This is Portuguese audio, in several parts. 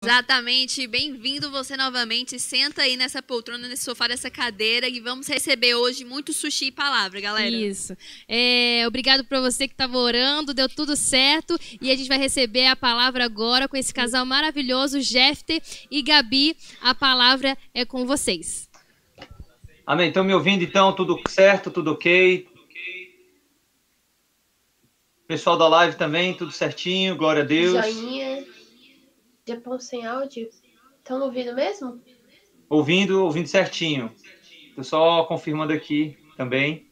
Exatamente, bem-vindo você novamente, senta aí nessa poltrona, nesse sofá, nessa cadeira e vamos receber hoje muito sushi e palavra, galera. Isso, obrigado para você que estava orando, deu tudo certo e a gente vai receber a palavra agora com esse casal maravilhoso, Jefter e Gabi, a palavra é com vocês. Amém, estão me ouvindo então, tudo certo, tudo ok? Pessoal da live também, tudo certinho, glória a Deus. Joinha. Japão sem áudio. Estão ouvindo mesmo? Ouvindo certinho. Estou só confirmando aqui também.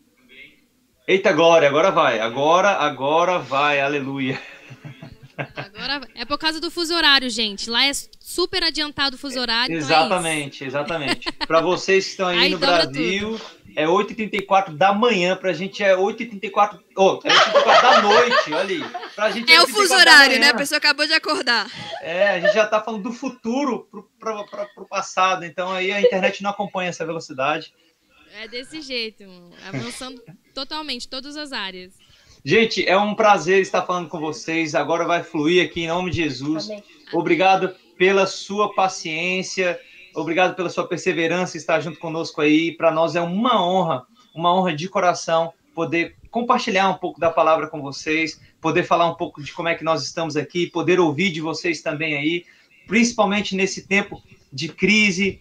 Eita glória, agora vai. Agora vai, aleluia. Agora é por causa do fuso horário, gente. Lá é super adiantado o fuso horário. Exatamente, então exatamente. Para vocês que estão aí no Brasil, é 8h34 da manhã, pra gente é 8h34. É 8h34 da noite, olha aí. Pra gente é o fuso horário, né? A pessoa acabou de acordar. A gente já tá falando do futuro pro passado, então aí a internet não acompanha essa velocidade. É desse jeito, avançando totalmente, todas as áreas. Gente, é um prazer estar falando com vocês. Agora vai fluir aqui em nome de Jesus. Amém. Obrigado pela sua paciência, obrigado pela sua perseverança, estar junto conosco aí. Para nós é uma honra de coração poder compartilhar um pouco da palavra com vocês, poder falar um pouco de como é que nós estamos aqui, poder ouvir de vocês também aí, principalmente nesse tempo de crise,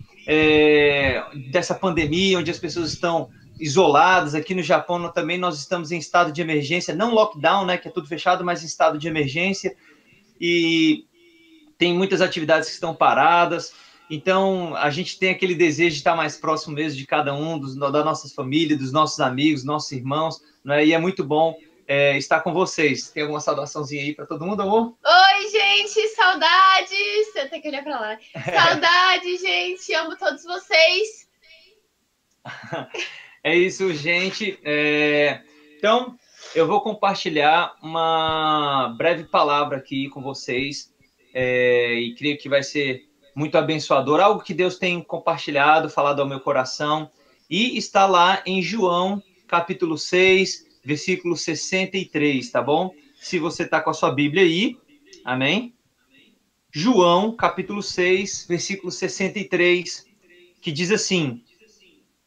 dessa pandemia, onde as pessoas estão isoladas. Aqui no Japão também nós estamos em estado de emergência, não lockdown, né, que é tudo fechado, mas em estado de emergência, e tem muitas atividades que estão paradas. Então a gente tem aquele desejo de estar mais próximo mesmo de cada um, da nossa família, dos nossos amigos, nossos irmãos, né? E é muito bom estar com vocês. Tem alguma saudaçãozinha aí para todo mundo, amor? Oi, gente, saudades! Eu tenho que olhar para lá. Saudades, gente, amo todos vocês. É isso, gente. Então, eu vou compartilhar uma breve palavra aqui com vocês, e creio que vai ser muito abençoador, algo que Deus tem compartilhado, falado ao meu coração, e está lá em João, capítulo 6, versículo 63, tá bom? Se você está com a sua Bíblia aí, amém? João, capítulo 6, versículo 63, que diz assim: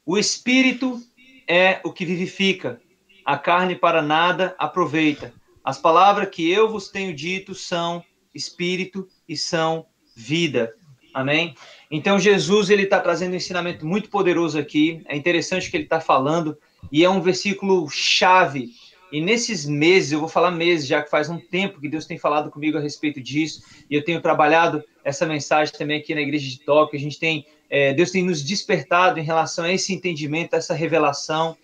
o Espírito é o que vivifica, a carne para nada aproveita. As palavras que eu vos tenho dito são Espírito e são vida. Amém? Então, Jesus, ele está trazendo um ensinamento muito poderoso aqui. É interessante o que ele está falando, e é um versículo chave. E nesses meses, eu vou falar meses, já que faz um tempo que Deus tem falado comigo a respeito disso, e eu tenho trabalhado essa mensagem também aqui na Igreja de Tóquio. A gente tem, Deus tem nos despertado em relação a esse entendimento, a essa revelação.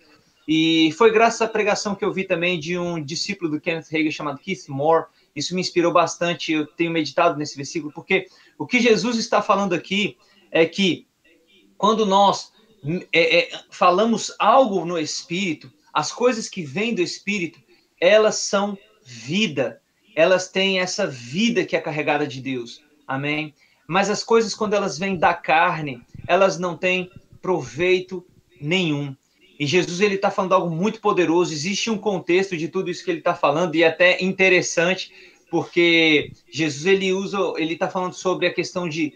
E foi graças à pregação que eu vi também de um discípulo do Kenneth Hagin chamado Keith Moore. Isso me inspirou bastante, eu tenho meditado nesse versículo, porque o que Jesus está falando aqui é que quando nós falamos algo no Espírito, as coisas que vêm do Espírito, elas são vida, elas têm essa vida que é carregada de Deus, amém? Mas as coisas, quando elas vêm da carne, elas não têm proveito nenhum. E Jesus, ele está falando algo muito poderoso. Existe um contexto de tudo isso que ele está falando, e é até interessante, porque Jesus, ele está falando sobre a questão de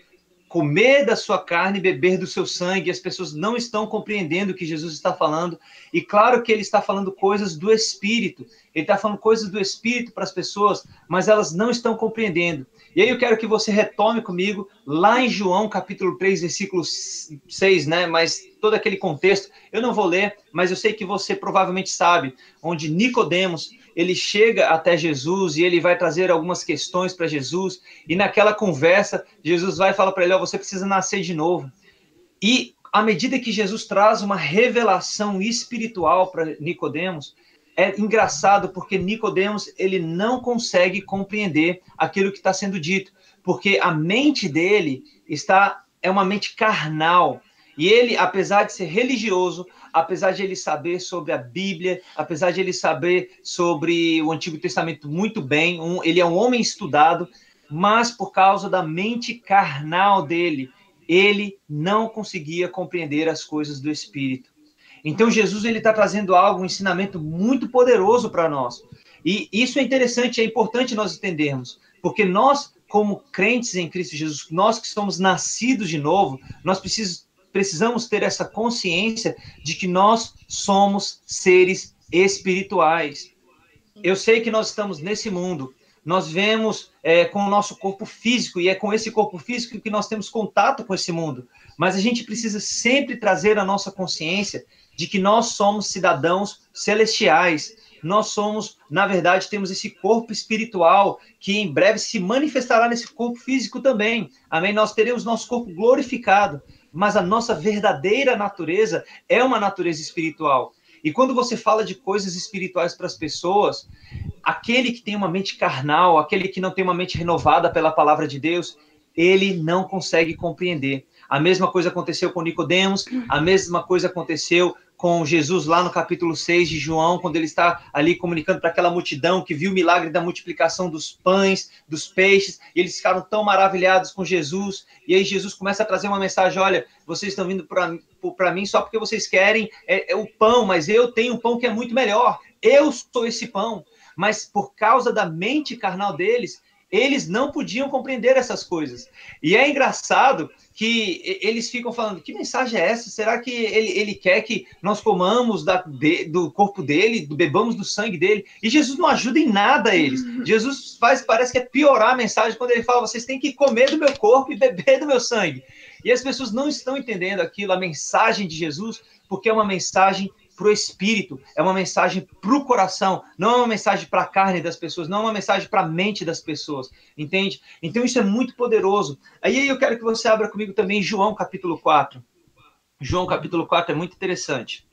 comer da sua carne e beber do seu sangue. As pessoas não estão compreendendo o que Jesus está falando, e claro que ele está falando coisas do Espírito, ele está falando coisas do Espírito para as pessoas, mas elas não estão compreendendo. E aí eu quero que você retome comigo lá em João capítulo 3, versículo 6, né? Mas todo aquele contexto, eu não vou ler, mas eu sei que você provavelmente sabe, onde Nicodemos, ele chega até Jesus e ele vai trazer algumas questões para Jesus, e naquela conversa, Jesus vai falar para ele: você precisa nascer de novo. E à medida que Jesus traz uma revelação espiritual para Nicodemos, é engraçado porque Nicodemos, ele não consegue compreender aquilo que está sendo dito, porque a mente dele é uma mente carnal. E ele, apesar de ser religioso, apesar de ele saber sobre a Bíblia, apesar de ele saber sobre o Antigo Testamento muito bem, ele é um homem estudado, mas por causa da mente carnal dele, ele não conseguia compreender as coisas do Espírito. Então Jesus, ele está trazendo algo, um ensinamento muito poderoso para nós. E isso é interessante, é importante nós entendermos, porque nós como crentes em Cristo Jesus, nós que somos nascidos de novo, nós precisamos ter essa consciência de que nós somos seres espirituais. Eu sei que nós estamos nesse mundo, nós vemos com o nosso corpo físico, e é com esse corpo físico que nós temos contato com esse mundo. Mas a gente precisa sempre trazer a nossa consciência de que nós somos cidadãos celestiais. Nós somos, na verdade, temos esse corpo espiritual que em breve se manifestará nesse corpo físico também. Amém? Nós teremos nosso corpo glorificado, mas a nossa verdadeira natureza é uma natureza espiritual. E quando você fala de coisas espirituais para as pessoas, aquele que tem uma mente carnal, aquele que não tem uma mente renovada pela palavra de Deus, ele não consegue compreender. A mesma coisa aconteceu com Nicodemos, a mesma coisa aconteceu com Jesus lá no capítulo 6 de João, quando ele está ali comunicando para aquela multidão que viu o milagre da multiplicação dos pães, dos peixes, e eles ficaram tão maravilhados com Jesus, e aí Jesus começa a trazer uma mensagem: olha, vocês estão vindo para mim só porque vocês querem o pão, mas eu tenho um pão que é muito melhor, eu sou esse pão. Mas por causa da mente carnal deles, eles não podiam compreender essas coisas. E é engraçado que eles ficam falando: que mensagem é essa? Será que ele quer que nós comamos do corpo dele, bebamos do sangue dele? E Jesus não ajuda em nada eles. Jesus parece que é piorar a mensagem quando ele fala: vocês têm que comer do meu corpo e beber do meu sangue. E as pessoas não estão entendendo aquilo, a mensagem de Jesus, porque é uma mensagem para o espírito, é uma mensagem para o coração, não é uma mensagem para a carne das pessoas, não é uma mensagem para a mente das pessoas, entende? Então isso é muito poderoso. Aí eu quero que você abra comigo também João capítulo 4. João capítulo 4 é muito interessante.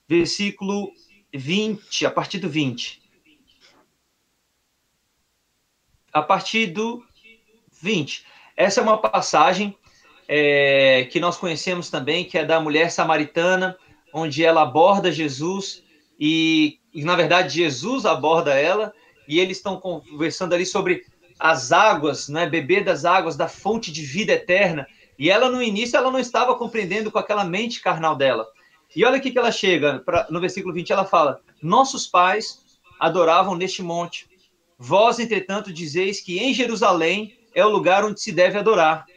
Versículo 20, a partir do 20. A partir do 20. Essa é uma passagem que nós conhecemos também, que é da mulher samaritana, onde ela aborda Jesus e, na verdade, Jesus aborda ela, e eles estão conversando ali sobre as águas, né, beber das águas da fonte de vida eterna, e ela, no início, ela não estava compreendendo com aquela mente carnal dela. E olha o que ela chega, no versículo 20, ela fala: nossos pais adoravam neste monte, vós, entretanto, dizeis que em Jerusalém é o lugar onde se deve adorar.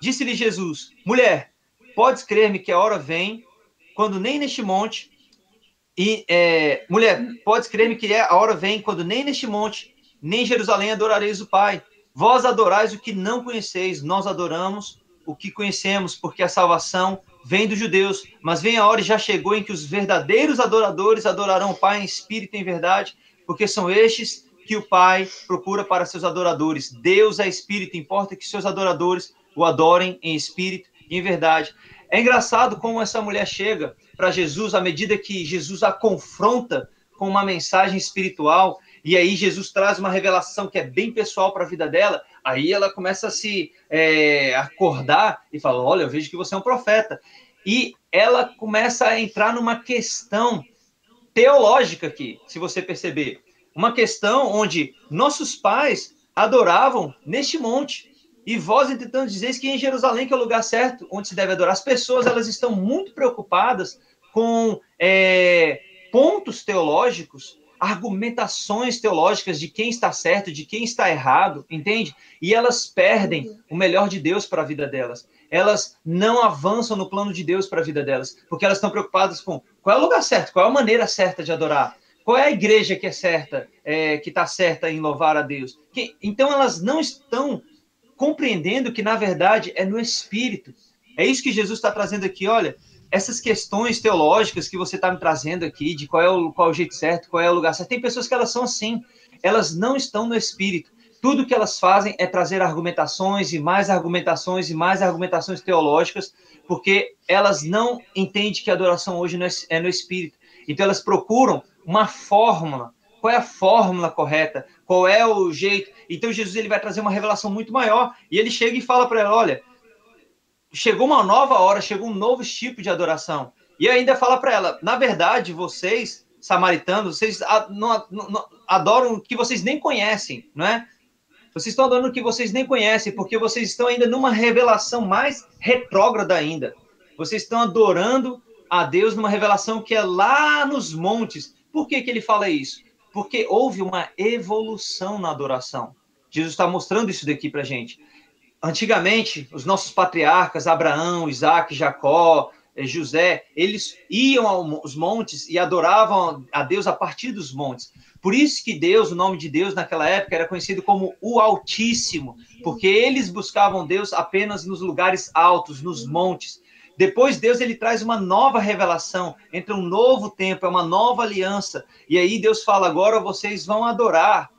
Disse-lhe Jesus: mulher, podes crer-me que a hora vem quando nem neste monte, mulher, podes crer-me que a hora vem quando nem neste monte, nem em Jerusalém adorareis o Pai. Vós adorais o que não conheceis, nós adoramos o que conhecemos, porque a salvação vem dos judeus. Mas vem a hora e já chegou em que os verdadeiros adoradores adorarão o Pai em espírito e em verdade, porque são estes que o Pai procura para seus adoradores. Deus é espírito, importa que seus adoradores o adorem em espírito e em verdade. É engraçado como essa mulher chega para Jesus à medida que Jesus a confronta com uma mensagem espiritual, e aí Jesus traz uma revelação que é bem pessoal para a vida dela. Aí ela começa a se acordar e fala: olha, eu vejo que você é um profeta. E ela começa a entrar numa questão teológica aqui, se você perceber. Uma questão onde nossos pais adoravam neste monte. E vós, entretanto, dizeis que em Jerusalém que é o lugar certo onde se deve adorar. As pessoas, elas estão muito preocupadas com pontos teológicos, argumentações teológicas de quem está certo, de quem está errado, entende? E elas perdem o melhor de Deus para a vida delas. Elas não avançam no plano de Deus para a vida delas, porque elas estão preocupadas com qual é o lugar certo, qual é a maneira certa de adorar, qual é a igreja que é certa, que está certa em louvar a Deus. Então, elas não estão compreendendo que, na verdade, é no Espírito. É isso que Jesus está trazendo aqui. Olha, essas questões teológicas que você está me trazendo aqui, de qual é o jeito certo, qual é o lugar certo, tem pessoas que elas são assim, elas não estão no Espírito. Tudo que elas fazem é trazer argumentações e mais argumentações e mais argumentações teológicas, porque elas não entendem que a adoração hoje é no Espírito. Então, elas procuram uma fórmula. Qual é a fórmula correta? Qual é o jeito? Então, Jesus ele vai trazer uma revelação muito maior. E ele chega e fala para ela: olha, chegou uma nova hora, chegou um novo tipo de adoração. E ainda fala para ela: na verdade, vocês, samaritanos, vocês adoram o que vocês nem conhecem, não é? Vocês estão adorando o que vocês nem conhecem, porque vocês estão ainda numa revelação mais retrógrada ainda. Vocês estão adorando a Deus numa revelação que é lá nos montes. Por que ele fala isso? Porque houve uma evolução na adoração. Jesus está mostrando isso daqui para a gente. Antigamente, os nossos patriarcas, Abraão, Isaac, Jacó, José, eles iam aos montes e adoravam a Deus a partir dos montes. Por isso que Deus, o nome de Deus naquela época era conhecido como o Altíssimo, porque eles buscavam Deus apenas nos lugares altos, nos montes. Depois Deus ele traz uma nova revelação, entra um novo tempo, é uma nova aliança. E aí Deus fala, agora vocês vão adorar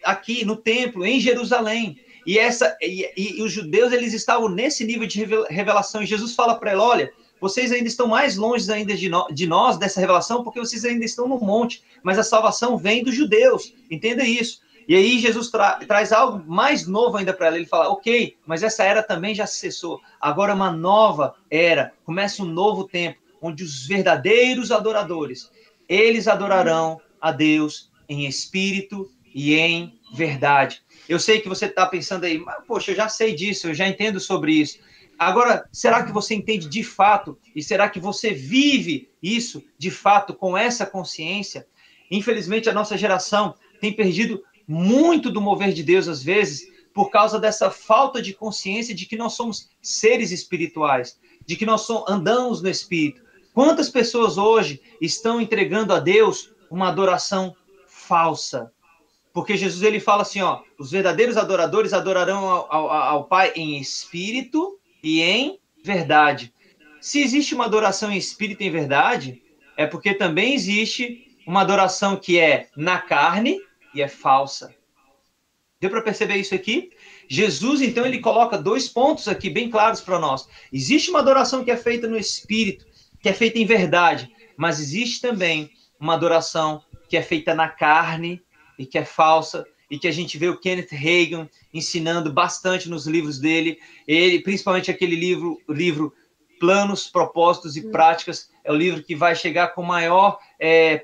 aqui no templo, em Jerusalém. E os judeus eles estavam nesse nível de revelação. E Jesus fala para ela, olha, vocês ainda estão mais longe ainda de nós, dessa revelação, porque vocês ainda estão no monte. Mas a salvação vem dos judeus. Entenda isso. E aí Jesus traz algo mais novo ainda para ela. Ele fala, ok, mas essa era também já se cessou. Agora uma nova era. Começa um novo tempo, onde os verdadeiros adoradores, eles adorarão a Deus em espírito e em verdade. Eu sei que você está pensando aí, mas, poxa, eu já sei disso, eu já entendo sobre isso. Agora, será que você entende de fato? E será que você vive isso de fato com essa consciência? Infelizmente, a nossa geração tem perdido muito do mover de Deus, às vezes, por causa dessa falta de consciência de que nós somos seres espirituais, de que nós andamos no Espírito. Quantas pessoas hoje estão entregando a Deus uma adoração falsa? Porque Jesus ele fala assim, ó, os verdadeiros adoradores adorarão ao Pai em espírito e em verdade. Se existe uma adoração em espírito e em verdade, é porque também existe uma adoração que é na carne e é falsa. Deu para perceber isso aqui? Jesus, então, ele coloca 2 pontos aqui bem claros para nós. Existe uma adoração que é feita no espírito, que é feita em verdade, mas existe também uma adoração que é feita na carne e que é falsa, e que a gente vê o Kenneth Hagin ensinando bastante nos livros dele, ele, principalmente aquele livro Planos, Propósitos e Práticas, é o livro que vai chegar com maior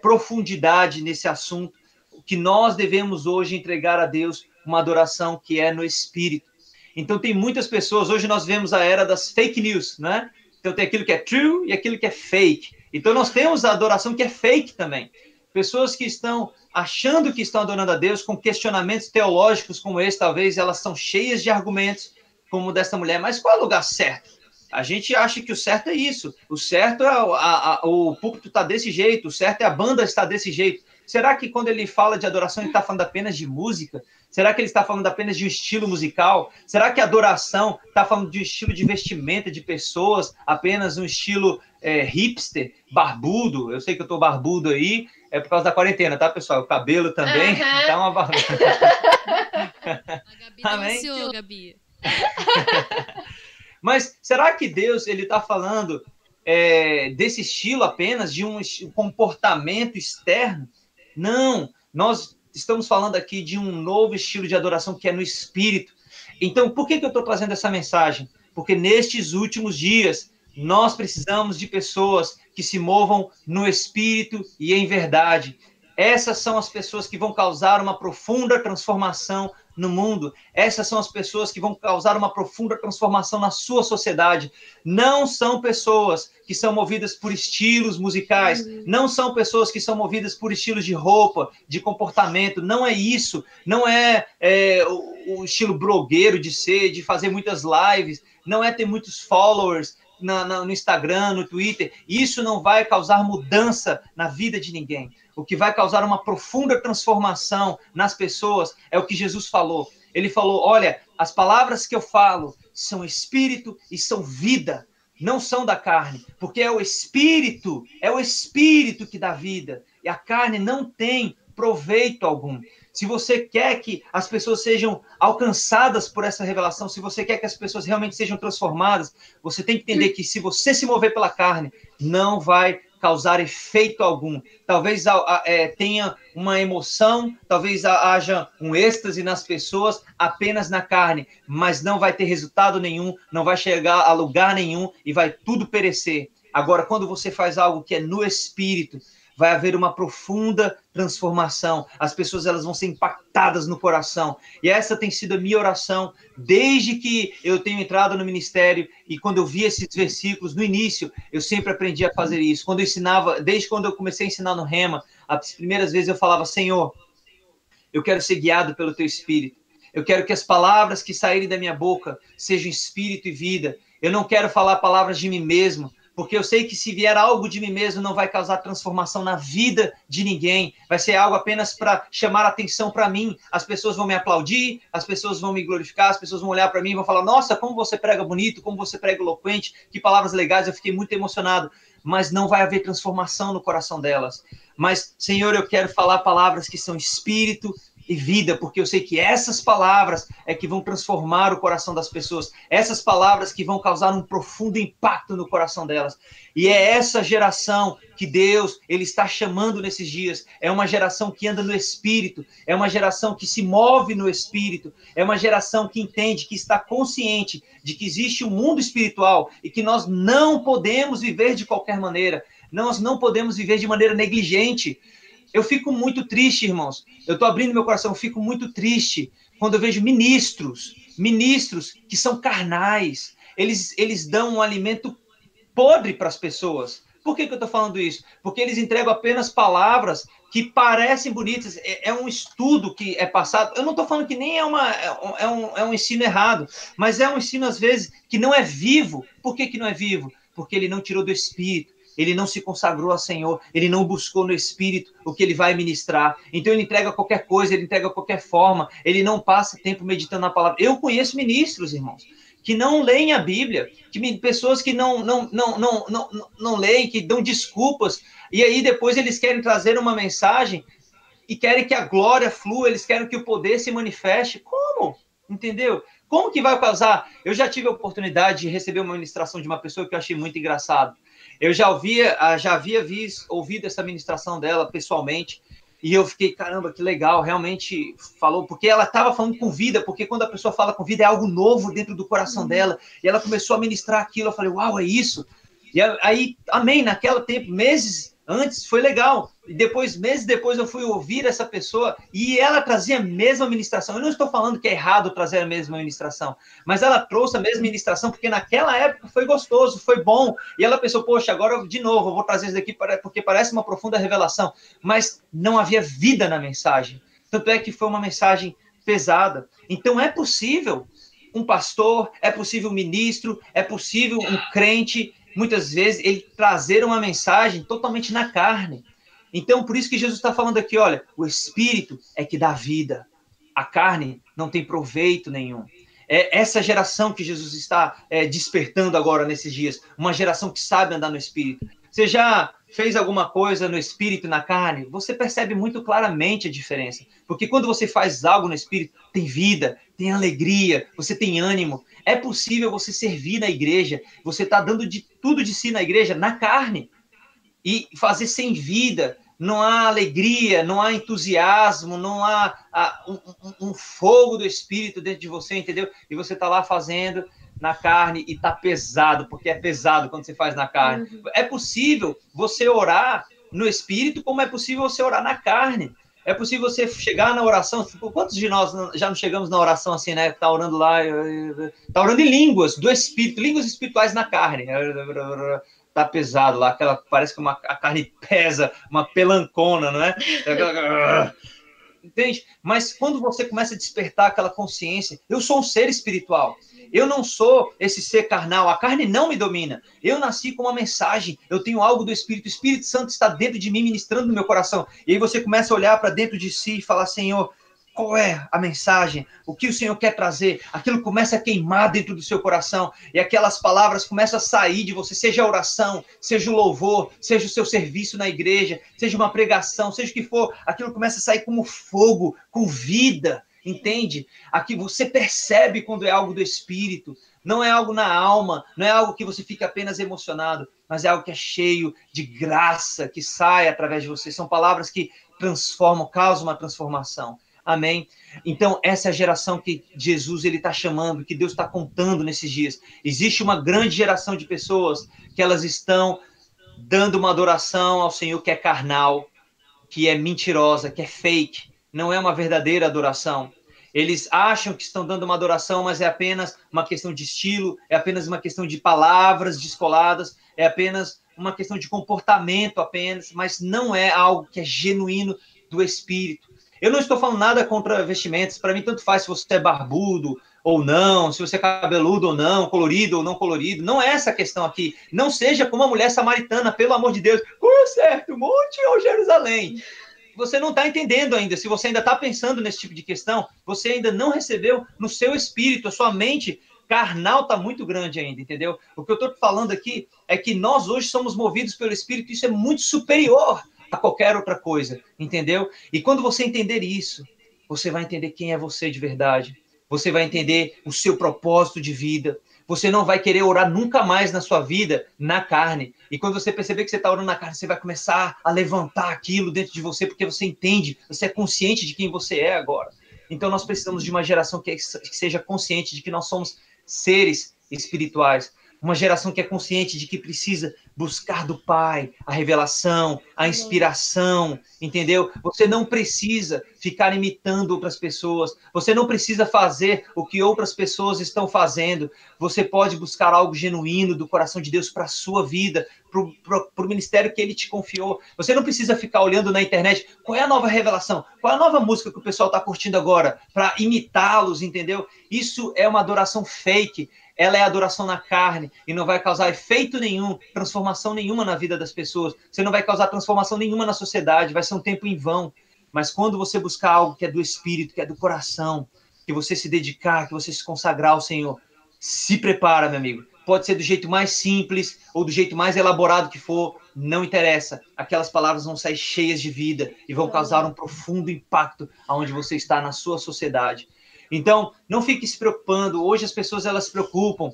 profundidade nesse assunto, que nós devemos hoje entregar a Deus uma adoração que é no Espírito. Então tem muitas pessoas, hoje nós vemos a era das fake news, né? Então tem aquilo que é true e aquilo que é fake. Então nós temos a adoração que é fake também. Pessoas que estão achando que estão adorando a Deus com questionamentos teológicos como esse, talvez elas são cheias de argumentos, como desta mulher. Mas qual é o lugar certo? A gente acha que o certo é isso. O certo é o púlpito está desse jeito, o certo é a banda estar desse jeito. Será que quando ele fala de adoração, ele está falando apenas de música? Será que ele está falando apenas de um estilo musical? Será que a adoração está falando de um estilo de vestimenta de pessoas, apenas um estilo hipster, barbudo? Eu sei que eu estou barbudo aí, é por causa da quarentena, tá, pessoal? O cabelo também tá uma barbuda. A Gabi denunciou, Gabi. Mas será que Deus ele está falando desse estilo apenas, de um comportamento externo? Não, nós estamos falando aqui de um novo estilo de adoração que é no Espírito. Então, por que eu estou trazendo essa mensagem? Porque nestes últimos dias, nós precisamos de pessoas que se movam no Espírito e em verdade. Essas são as pessoas que vão causar uma profunda transformação no mundo. Essas são as pessoas que vão causar uma profunda transformação na sua sociedade. Não são pessoas que são movidas por estilos musicais, não são pessoas que são movidas por estilos de roupa, de comportamento. Não é isso. Não é o estilo blogueiro de ser, de fazer muitas lives, não é ter muitos followers no Instagram, no Twitter. Isso não vai causar mudança na vida de ninguém. O que vai causar uma profunda transformação nas pessoas é o que Jesus falou. Ele falou, olha, as palavras que eu falo são espírito e são vida, não são da carne, porque é o espírito que dá vida, e a carne não tem proveito algum. Se você quer que as pessoas sejam alcançadas por essa revelação, se você quer que as pessoas realmente sejam transformadas, você tem que entender que se você se mover pela carne, não vai causar efeito algum. Talvez tenha uma emoção, talvez haja um êxtase nas pessoas apenas na carne, mas não vai ter resultado nenhum, não vai chegar a lugar nenhum e vai tudo perecer. Agora, quando você faz algo que é no Espírito, vai haver uma profunda transformação. As pessoas elas vão ser impactadas no coração. E essa tem sido a minha oração desde que eu tenho entrado no ministério. E quando eu vi esses versículos no início, eu sempre aprendi a fazer isso. Quando eu ensinava, desde quando eu comecei a ensinar no Rema, as primeiras vezes eu falava, Senhor, Eu quero ser guiado pelo teu Espírito. Eu quero que as palavras que saírem da minha boca sejam espírito e vida. Eu não quero falar palavras de mim mesmo, porque eu sei que se vier algo de mim mesmo não vai causar transformação na vida de ninguém. Vai ser algo apenas para chamar atenção para mim. As pessoas vão me aplaudir, as pessoas vão me glorificar, as pessoas vão olhar para mim e vão falar, nossa, como você prega bonito, como você prega eloquente, que palavras legais, eu fiquei muito emocionado. Mas não vai haver transformação no coração delas. Mas, Senhor, eu quero falar palavras que são espírito e vida, porque eu sei que essas palavras é que vão transformar o coração das pessoas, essas palavras que vão causar um profundo impacto no coração delas. E é essa geração que Deus, ele está chamando nesses dias, é uma geração que anda no Espírito, é uma geração que se move no Espírito, é uma geração que entende, que está consciente de que existe um mundo espiritual e que nós não podemos viver de qualquer maneira, nós não podemos viver de maneira negligente. Eu fico muito triste, irmãos. Eu estou abrindo meu coração, eu fico muito triste quando eu vejo ministros que são carnais. Eles dão um alimento podre para as pessoas. Por que eu estou falando isso? Porque eles entregam apenas palavras que parecem bonitas. É um estudo que é passado. Eu não estou falando que nem é um ensino errado, mas é um ensino, às vezes, que não é vivo. Por que não é vivo? Porque ele não tirou do Espírito. Ele não se consagrou ao Senhor, ele não buscou no Espírito o que ele vai ministrar. Então ele entrega qualquer coisa, ele entrega qualquer forma, ele não passa tempo meditando na palavra. Eu conheço ministros, irmãos, que não leem a Bíblia, pessoas que não leem, que dão desculpas, e aí depois eles querem trazer uma mensagem e querem que a glória flua, eles querem que o poder se manifeste. Como? Entendeu? Como que vai causar? Eu já tive a oportunidade de receber uma ministração de uma pessoa que eu achei muito engraçado. Eu já havia ouvido essa ministração dela pessoalmente, e eu fiquei, caramba, que legal, realmente falou, porque ela estava falando com vida, porque quando a pessoa fala com vida é algo novo dentro do coração dela, e ela começou a ministrar aquilo, eu falei, uau, é isso? E aí, amém, naquele tempo, meses antes, foi legal, e depois, meses depois, eu fui ouvir essa pessoa, e ela trazia a mesma ministração. Eu não estou falando que é errado trazer a mesma ministração, mas ela trouxe a mesma ministração, porque naquela época foi gostoso, foi bom, e ela pensou, poxa, agora de novo, eu vou trazer isso daqui, porque parece uma profunda revelação, mas não havia vida na mensagem, tanto é que foi uma mensagem pesada. Então é possível um pastor, é possível um ministro, é possível um crente, muitas vezes, ele trazer uma mensagem totalmente na carne. Então, por isso que Jesus está falando aqui, olha, o Espírito é que dá vida. A carne não tem proveito nenhum. É essa geração que Jesus está despertando agora nesses dias. Uma geração que sabe andar no Espírito. Você já fez alguma coisa no Espírito e na carne? Você percebe muito claramente a diferença. Porque quando você faz algo no Espírito, tem vida, tem alegria, você tem ânimo. É possível você servir na igreja. Você está dando de tudo de si na igreja, na carne. E fazer sem vida, não há alegria, não há entusiasmo, não há um fogo do Espírito dentro de você, entendeu? E você está lá fazendo na carne e está pesado, porque é pesado quando você faz na carne. É possível você orar no Espírito, como é possível você orar na carne. É possível você chegar na oração, quantos de nós já não chegamos na oração assim, né? Tá orando lá, tá orando em línguas do Espírito, línguas espirituais na carne. Tá pesado lá, parece que a carne pesa, uma pelancona, não é? Entende? Mas quando você começa a despertar aquela consciência, eu sou um ser espiritual, eu não sou esse ser carnal, a carne não me domina, eu nasci com uma mensagem, eu tenho algo do Espírito, o Espírito Santo está dentro de mim, ministrando no meu coração, e aí você começa a olhar para dentro de si e falar, Senhor, qual é a mensagem? O que o Senhor quer trazer? Aquilo começa a queimar dentro do seu coração e aquelas palavras começam a sair de você, seja a oração, seja o louvor, seja o seu serviço na igreja, seja uma pregação, seja o que for, aquilo começa a sair como fogo, com vida, entende? Aqui você percebe quando é algo do Espírito, não é algo na alma, não é algo que você fica apenas emocionado, mas é algo que é cheio de graça, que sai através de você. São palavras que transformam, causam uma transformação. Amém? Então, essa é a geração que Jesus está chamando, que Deus está contando nesses dias. Existe uma grande geração de pessoas que elas estão dando uma adoração ao Senhor que é carnal, que é mentirosa, que é fake. Não é uma verdadeira adoração. Eles acham que estão dando uma adoração, mas é apenas uma questão de estilo, é apenas uma questão de palavras descoladas, é apenas uma questão de comportamento apenas, mas não é algo que é genuíno do Espírito. Eu não estou falando nada contra vestimentas. Para mim, tanto faz se você é barbudo ou não, se você é cabeludo ou não, colorido ou não colorido. Não é essa a questão aqui. Não seja como a mulher samaritana, pelo amor de Deus. Qual certo monte ou Jerusalém? Você não está entendendo ainda. Se você ainda está pensando nesse tipo de questão, você ainda não recebeu no seu espírito, a sua mente carnal está muito grande ainda, entendeu? O que eu estou falando aqui é que nós hoje somos movidos pelo Espírito, isso é muito superior a qualquer outra coisa, entendeu? E quando você entender isso, você vai entender quem é você de verdade, você vai entender o seu propósito de vida, você não vai querer orar nunca mais na sua vida na carne. E quando você perceber que você está orando na carne, você vai começar a levantar aquilo dentro de você, porque você entende, você é consciente de quem você é agora. Então nós precisamos de uma geração que seja consciente de que nós somos seres espirituais, uma geração que é consciente de que precisa buscar do Pai a revelação, a inspiração, entendeu? Você não precisa ficar imitando outras pessoas, você não precisa fazer o que outras pessoas estão fazendo, você pode buscar algo genuíno do coração de Deus para a sua vida, para o ministério que Ele te confiou. Você não precisa ficar olhando na internet qual é a nova revelação, qual é a nova música que o pessoal está curtindo agora, para imitá-los, entendeu? Isso é uma adoração fake, ela é adoração na carne e não vai causar efeito nenhum, transformação nenhuma na vida das pessoas. Você não vai causar transformação nenhuma na sociedade, vai ser um tempo em vão. Mas quando você buscar algo que é do Espírito, que é do coração, que você se dedicar, que você se consagrar ao Senhor, se prepara, meu amigo. Pode ser do jeito mais simples ou do jeito mais elaborado que for, não interessa. Aquelas palavras vão sair cheias de vida e vão causar um profundo impacto aonde você está na sua sociedade. Então, não fique se preocupando. Hoje as pessoas elas se preocupam.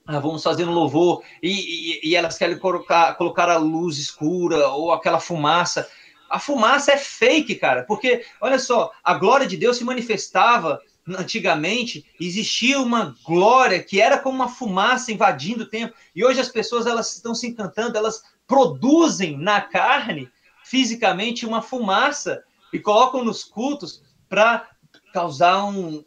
Vamos fazer um louvor e elas querem colocar a luz escura ou aquela fumaça. A fumaça é fake, cara, porque, olha só, a glória de Deus se manifestava antigamente, existia uma glória que era como uma fumaça invadindo o templo, e hoje as pessoas elas estão se encantando, elas produzem na carne, fisicamente, uma fumaça e colocam nos cultos para causar um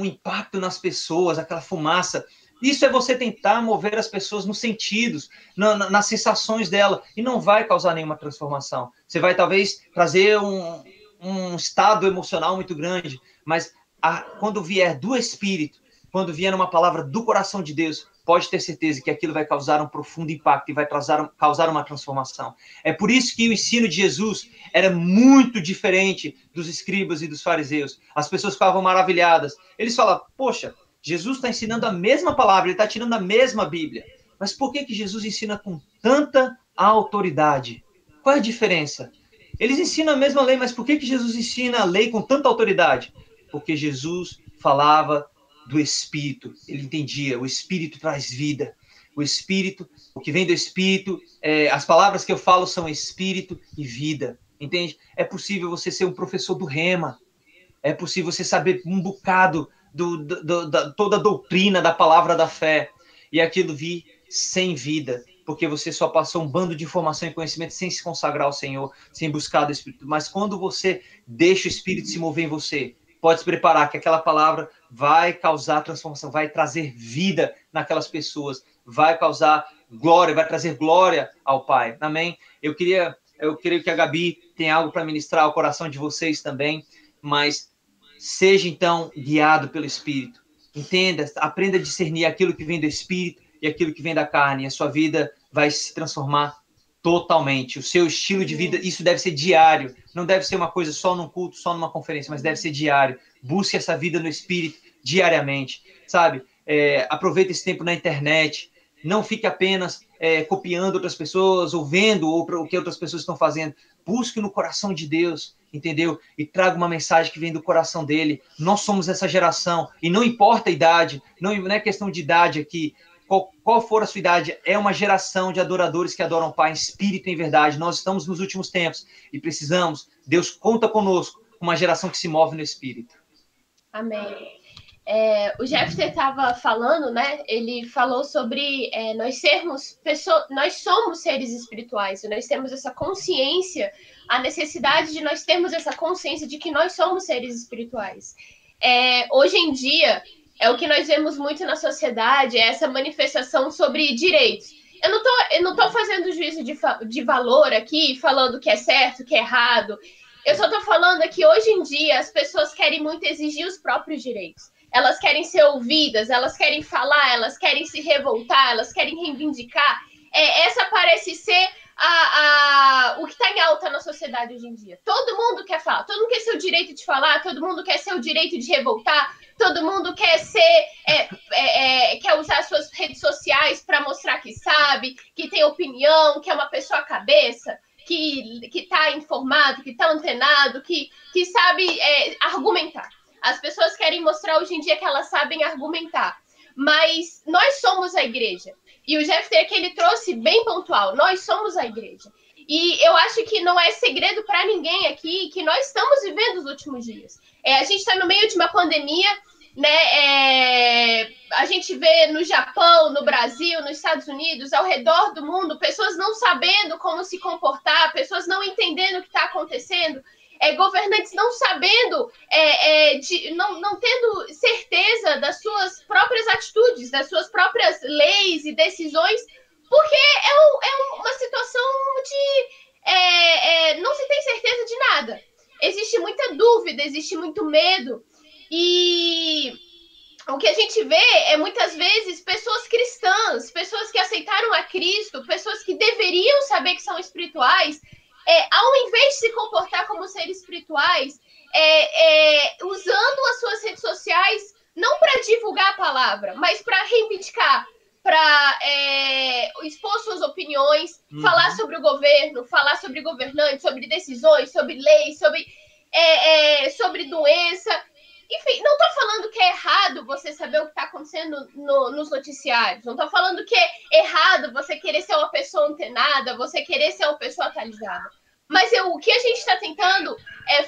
impacto nas pessoas, aquela fumaça. Isso é você tentar mover as pessoas nos sentidos, nas sensações dela, e não vai causar nenhuma transformação. Você vai, talvez, trazer um estado emocional muito grande, mas quando vier do Espírito, quando vier uma palavra do coração de Deus, pode ter certeza que aquilo vai causar um profundo impacto e vai causar uma transformação. É por isso que o ensino de Jesus era muito diferente dos escribas e dos fariseus. As pessoas ficavam maravilhadas. Eles falavam, poxa, Jesus está ensinando a mesma palavra, ele está tirando a mesma Bíblia. Mas por que Jesus ensina com tanta autoridade? Qual é a diferença? Eles ensinam a mesma lei, mas por que Jesus ensina a lei com tanta autoridade? Porque Jesus falava do Espírito, ele entendia, o Espírito traz vida, o Espírito, o que vem do Espírito, as palavras que eu falo são Espírito e vida, entende? É possível você ser um professor do Rema, é possível você saber um bocado toda a doutrina da palavra da fé, e aquilo vir sem vida, porque você só passou um bando de informação e conhecimento sem se consagrar ao Senhor, sem buscar do Espírito. Mas quando você deixa o Espírito se mover em você, pode se preparar que aquela palavra vai causar transformação, vai trazer vida naquelas pessoas, vai causar glória, vai trazer glória ao Pai. Amém? Eu creio que a Gabi tem algo para ministrar ao coração de vocês também, mas seja então guiado pelo Espírito. Entenda, aprenda a discernir aquilo que vem do Espírito e aquilo que vem da carne. E a sua vida vai se transformar totalmente. O seu estilo de vida, isso deve ser diário. Não deve ser uma coisa só num culto, só numa conferência, mas deve ser diário. Busque essa vida no Espírito diariamente, sabe? Aproveite esse tempo na internet. Não fique apenas copiando outras pessoas ou vendo o que outras pessoas estão fazendo. Busque no coração de Deus, entendeu? E traga uma mensagem que vem do coração dele. Nós somos essa geração, e não importa a idade, não é questão de idade aqui, qual for a sua idade, é uma geração de adoradores que adoram o Pai em espírito e em verdade. Nós estamos nos últimos tempos e precisamos, Deus conta conosco, uma geração que se move no Espírito. Amém. O Jefter estava falando, né? Ele falou sobre nós somos seres espirituais, e nós temos essa consciência, a necessidade de nós termos essa consciência de que nós somos seres espirituais. Hoje em dia, é o que nós vemos muito na sociedade, é essa manifestação sobre direitos. Eu não tô fazendo juízo de valor aqui, falando que é certo, que é errado. Eu só tô falando que hoje em dia as pessoas querem muito exigir os próprios direitos. Elas querem ser ouvidas, elas querem falar, elas querem se revoltar, elas querem reivindicar. Essa parece ser o que está em alta na sociedade hoje em dia. Todo mundo quer falar, todo mundo quer ser o direito de falar, todo mundo quer ser o direito de revoltar, todo mundo quer quer usar suas redes sociais para mostrar que sabe, que tem opinião, que é uma pessoa cabeça, que está informado, que está antenado, que sabe argumentar. As pessoas querem mostrar hoje em dia que elas sabem argumentar, mas nós somos a igreja. E o Jeff aqui, ele trouxe bem pontual, nós somos a igreja. E eu acho que não é segredo para ninguém aqui que nós estamos vivendo os últimos dias. A gente está no meio de uma pandemia, né? A gente vê no Japão, no Brasil, nos Estados Unidos, ao redor do mundo, pessoas não sabendo como se comportar, pessoas não entendendo o que está acontecendo, governantes não sabendo, não tendo certeza das suas próprias atitudes, das suas próprias leis e decisões, porque é uma situação de não se tem certeza de nada. Existe muita dúvida, existe muito medo, e o que a gente vê é muitas vezes pessoas cristãs, pessoas que aceitaram a Cristo, pessoas que deveriam saber que são espirituais, ao invés de se comportar como seres espirituais, usando as suas redes sociais, não para divulgar a palavra, mas para reivindicar, para expor suas opiniões, falar sobre o governo, falar sobre governantes, sobre decisões, sobre leis, sobre doença. Enfim, não estou falando que é errado você saber o que está acontecendo nos noticiários. Não estou falando que é errado você querer ser uma pessoa antenada, você querer ser uma pessoa atualizada. Mas o que a gente está tentando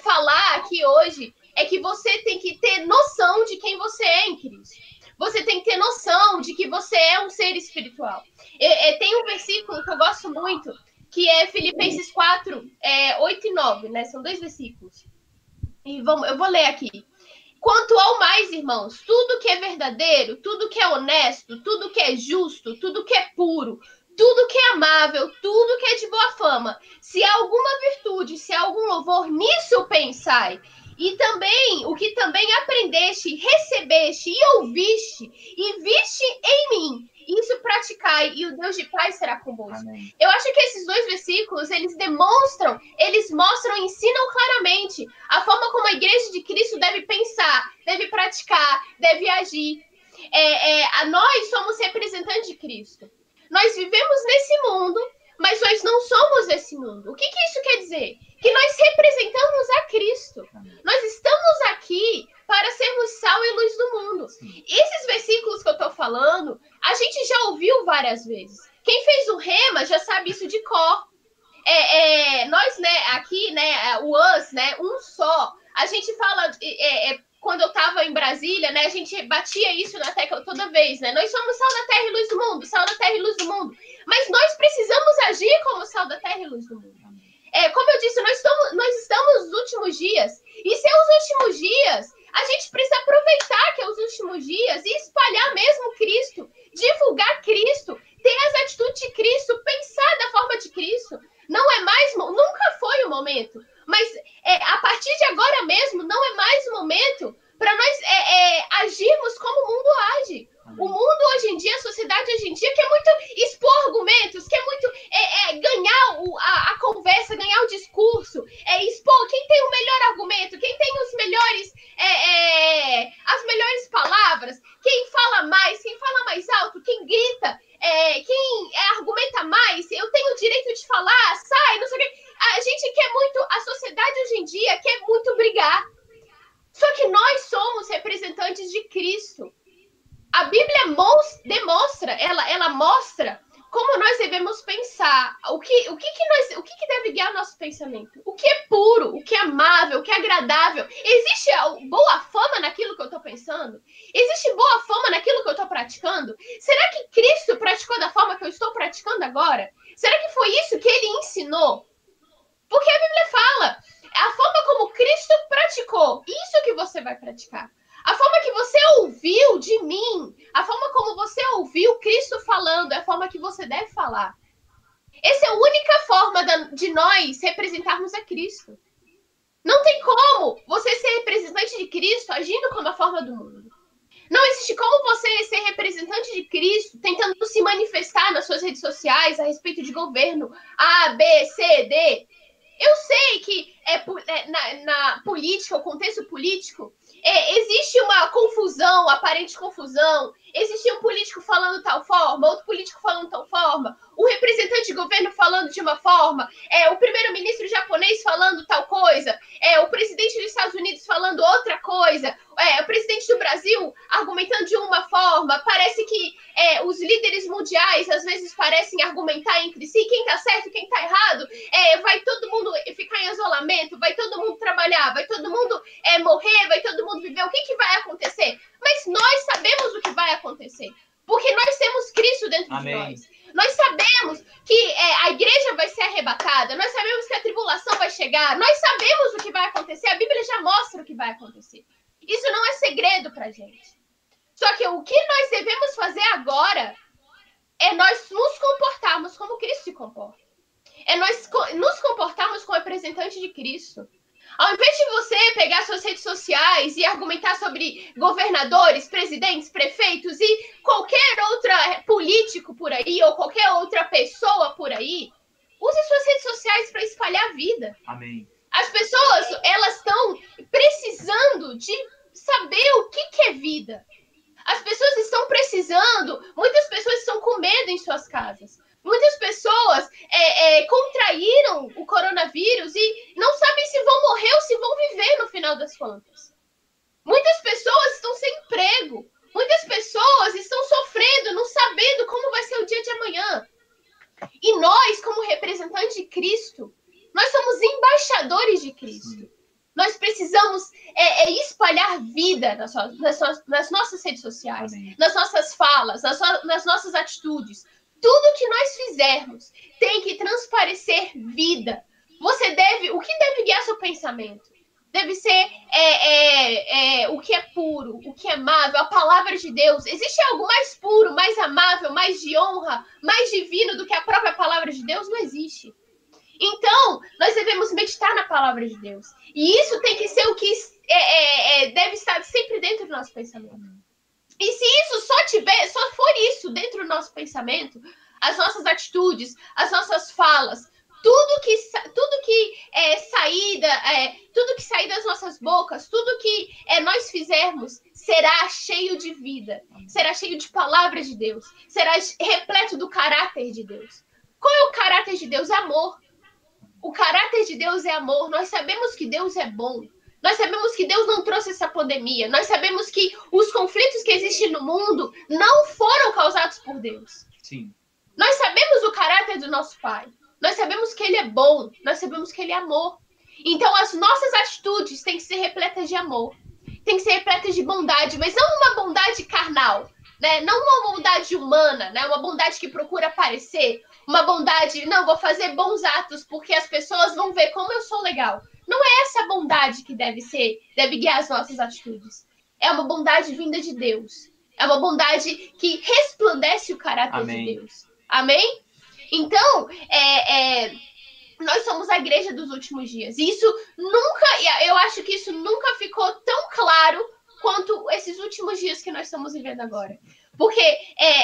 falar aqui hoje é que você tem que ter noção de quem você é em Cristo. Você tem que ter noção de que você é um ser espiritual. Tem um versículo que eu gosto muito, que é Filipenses 4, 8 e 9, né? São 2 versículos. E eu vou ler aqui. Quanto ao mais, irmãos, tudo que é verdadeiro, tudo que é honesto, tudo que é justo, tudo que é puro, tudo que é amável, tudo que é de boa fama, se há alguma virtude, se há algum louvor, nisso pensai. E também, o que também aprendeste, recebeste e ouviste, e viste em mim, isso praticai, e o Deus de paz será convosco. Amém. Eu acho que esses 2 versículos, eles mostram, ensinam claramente a forma como a igreja de Cristo deve pensar, deve praticar, deve agir. Nós somos representantes de Cristo. Nós vivemos nesse mundo, mas nós não somos esse mundo. O que isso quer dizer? Que nós representamos a Cristo. Nós estamos aqui para sermos sal e luz do mundo. Sim. Esses versículos que eu estou falando, a gente já ouviu várias vezes. Quem fez o rema já sabe isso de cor. Nós, né, aqui, né, o US, né, um só. A gente fala, quando eu estava em Brasília, né, a gente batia isso na tecla toda vez, né? Nós somos sal da terra e luz do mundo, sal da terra e luz do mundo. Mas nós precisamos agir como sal da terra e luz do mundo. Como eu disse, nós estamos nos últimos dias. E se é os últimos dias, a gente precisa aproveitar que é os últimos dias e espalhar mesmo Cristo, divulgar Cristo, ter as atitudes de Cristo, pensar da forma de Cristo. Não é mais, nunca foi o momento, mas a partir de agora mesmo não é mais o momento para nós agirmos como o mundo age. O mundo hoje em dia, a sociedade hoje em dia quer muito expor argumentos, quer muito ganhar a conversa, ganhar o discurso, expor quem tem o melhor argumento, quem tem os melhores, as melhores palavras, quem fala mais alto, quem grita, quem argumenta mais, eu tenho o direito de falar, sai, não sei o que. A gente quer muito, a sociedade hoje em dia quer muito brigar. Só que nós somos representantes de Cristo. A Bíblia demonstra, ela mostra como nós devemos pensar, o que deve guiar nosso pensamento, o que é puro, o que é amável, o que é agradável. Existe boa fama naquilo que eu estou pensando? Existe boa fama naquilo que eu estou praticando? Será que Cristo praticou da forma que eu estou praticando agora? Será que foi isso que ele ensinou? Porque a Bíblia fala, a forma como Cristo praticou, isso que você vai praticar. A forma que você ouviu de mim, a forma como você ouviu Cristo falando, é a forma que você deve falar. Essa é a única forma de nós representarmos a Cristo. Não tem como você ser representante de Cristo agindo como a forma do mundo. Não existe como você ser representante de Cristo tentando se manifestar nas suas redes sociais a respeito de governo A, B, C, D. Eu sei que na política, o contexto político, existe uma confusão, aparente confusão. Existe um político falando tal forma, outro político falando tal forma, o representante de governo falando de uma forma, o primeiro-ministro japonês falando tal coisa, o presidente dos Estados Unidos falando outra coisa, o presidente do Brasil argumentando de uma forma. Parece que os líderes mundiais às vezes parecem argumentar entre si quem está certo e quem está errado. Vai todo mundo ficar em isolamento, vai todo mundo trabalhar, vai todo mundo morrer, vai todo mundo viver. O que vai acontecer? Mas nós sabemos o que vai acontecer, porque nós temos Cristo dentro de nós. Nós sabemos que a igreja vai ser arrebatada, nós sabemos que a tribulação vai chegar, nós sabemos o que vai acontecer, a Bíblia já mostra o que vai acontecer. Isso não é segredo pra gente. Só que o que nós devemos fazer agora é nós nos comportarmos como Cristo se comporta. É nós nos comportarmos como representante de Cristo. Ao invés de você pegar suas redes sociais e argumentar sobre governadores, presidentes, prefeitos e qualquer outro político por aí, ou qualquer outra pessoa por aí, use suas redes sociais para espalhar a vida. Amém. As pessoas, elas estão precisando de saber o que é vida. As pessoas estão precisando, muitas pessoas estão com medo em suas casas. Muitas pessoas contraíram o coronavírus e não sabem se vão morrer ou se vão viver no final das contas. Muitas pessoas estão sem emprego. Muitas pessoas estão sofrendo, não sabendo como vai ser o dia de amanhã. E nós, como representantes de Cristo, nós somos embaixadores de Cristo. Nós precisamos espalhar vida nas nossas redes sociais, Amém. Nas nossas falas, nas nossas atitudes. Tudo que nós fizermos tem que transparecer vida. O que deve guiar seu pensamento? Deve ser o que é puro, o que é amável, a palavra de Deus. Existe algo mais puro, mais amável, mais de honra, mais divino do que a própria palavra de Deus? Não existe. Então, nós devemos meditar na palavra de Deus. E isso tem que ser o que deve estar sempre dentro do nosso pensamento. E se isso só for isso dentro do nosso pensamento, as nossas atitudes, as nossas falas, tudo que sair das nossas bocas, tudo que nós fizermos será cheio de vida, será cheio de palavras de Deus, será repleto do caráter de Deus. Qual é o caráter de Deus? É amor. O caráter de Deus é amor. Nós sabemos que Deus é bom. Nós sabemos que Deus não trouxe essa pandemia. Nós sabemos que os conflitos que existem no mundo não foram causados por Deus. Sim. Nós sabemos o caráter do nosso Pai. Nós sabemos que Ele é bom. Nós sabemos que Ele é amor. Então, as nossas atitudes têm que ser repletas de amor. Têm que ser repletas de bondade, mas não uma bondade carnal, né? Não uma bondade humana, né? Uma bondade que procura aparecer. Uma bondade, não, vou fazer bons atos porque as pessoas vão ver como eu sou legal. Não é essa bondade que deve guiar as nossas atitudes. É uma bondade vinda de Deus. É uma bondade que resplandece o caráter Amém. de Deus. Amém? Então, nós somos a igreja dos últimos dias. E eu acho que isso nunca ficou tão claro quanto esses últimos dias que nós estamos vivendo agora. Porque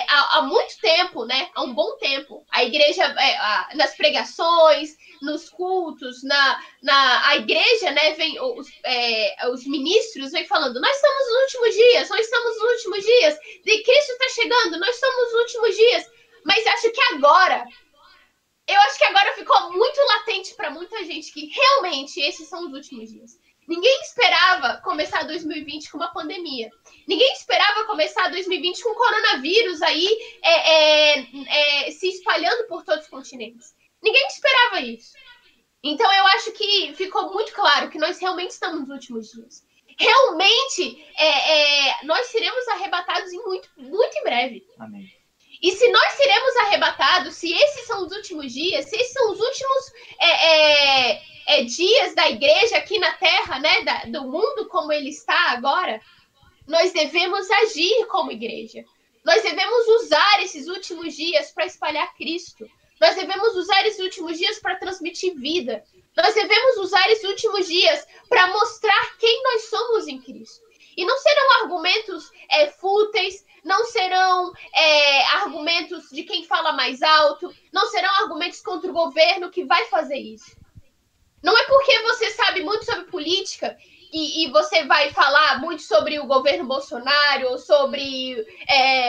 há muito tempo, né? Há um bom tempo, a igreja, nas pregações, nos cultos, a igreja, né, os ministros vêm falando, nós estamos nos últimos dias, nós estamos nos últimos dias, de Cristo está chegando, nós estamos nos últimos dias. Mas acho que agora ficou muito latente para muita gente que realmente esses são os últimos dias. Ninguém esperava começar 2020 com uma pandemia. Ninguém esperava começar 2020 com coronavírus aí se espalhando por todos os continentes. Ninguém esperava isso. Então eu acho que ficou muito claro que nós realmente estamos nos últimos dias. Realmente nós seremos arrebatados muito, muito em breve. Amém. E se nós seremos arrebatados, se esses são os últimos dias, se esses são os últimos dias da igreja aqui na Terra, né, do mundo como ele está agora, nós devemos agir como igreja. Nós devemos usar esses últimos dias para espalhar Cristo. Nós devemos usar esses últimos dias para transmitir vida, Nós devemos usar esses últimos dias para mostrar quem nós somos em Cristo. E não serão argumentos fúteis, não serão argumentos de quem fala mais alto, não serão argumentos contra o governo que vai fazer isso. Não é porque você sabe muito sobre política e você vai falar muito sobre o governo Bolsonaro, ou sobre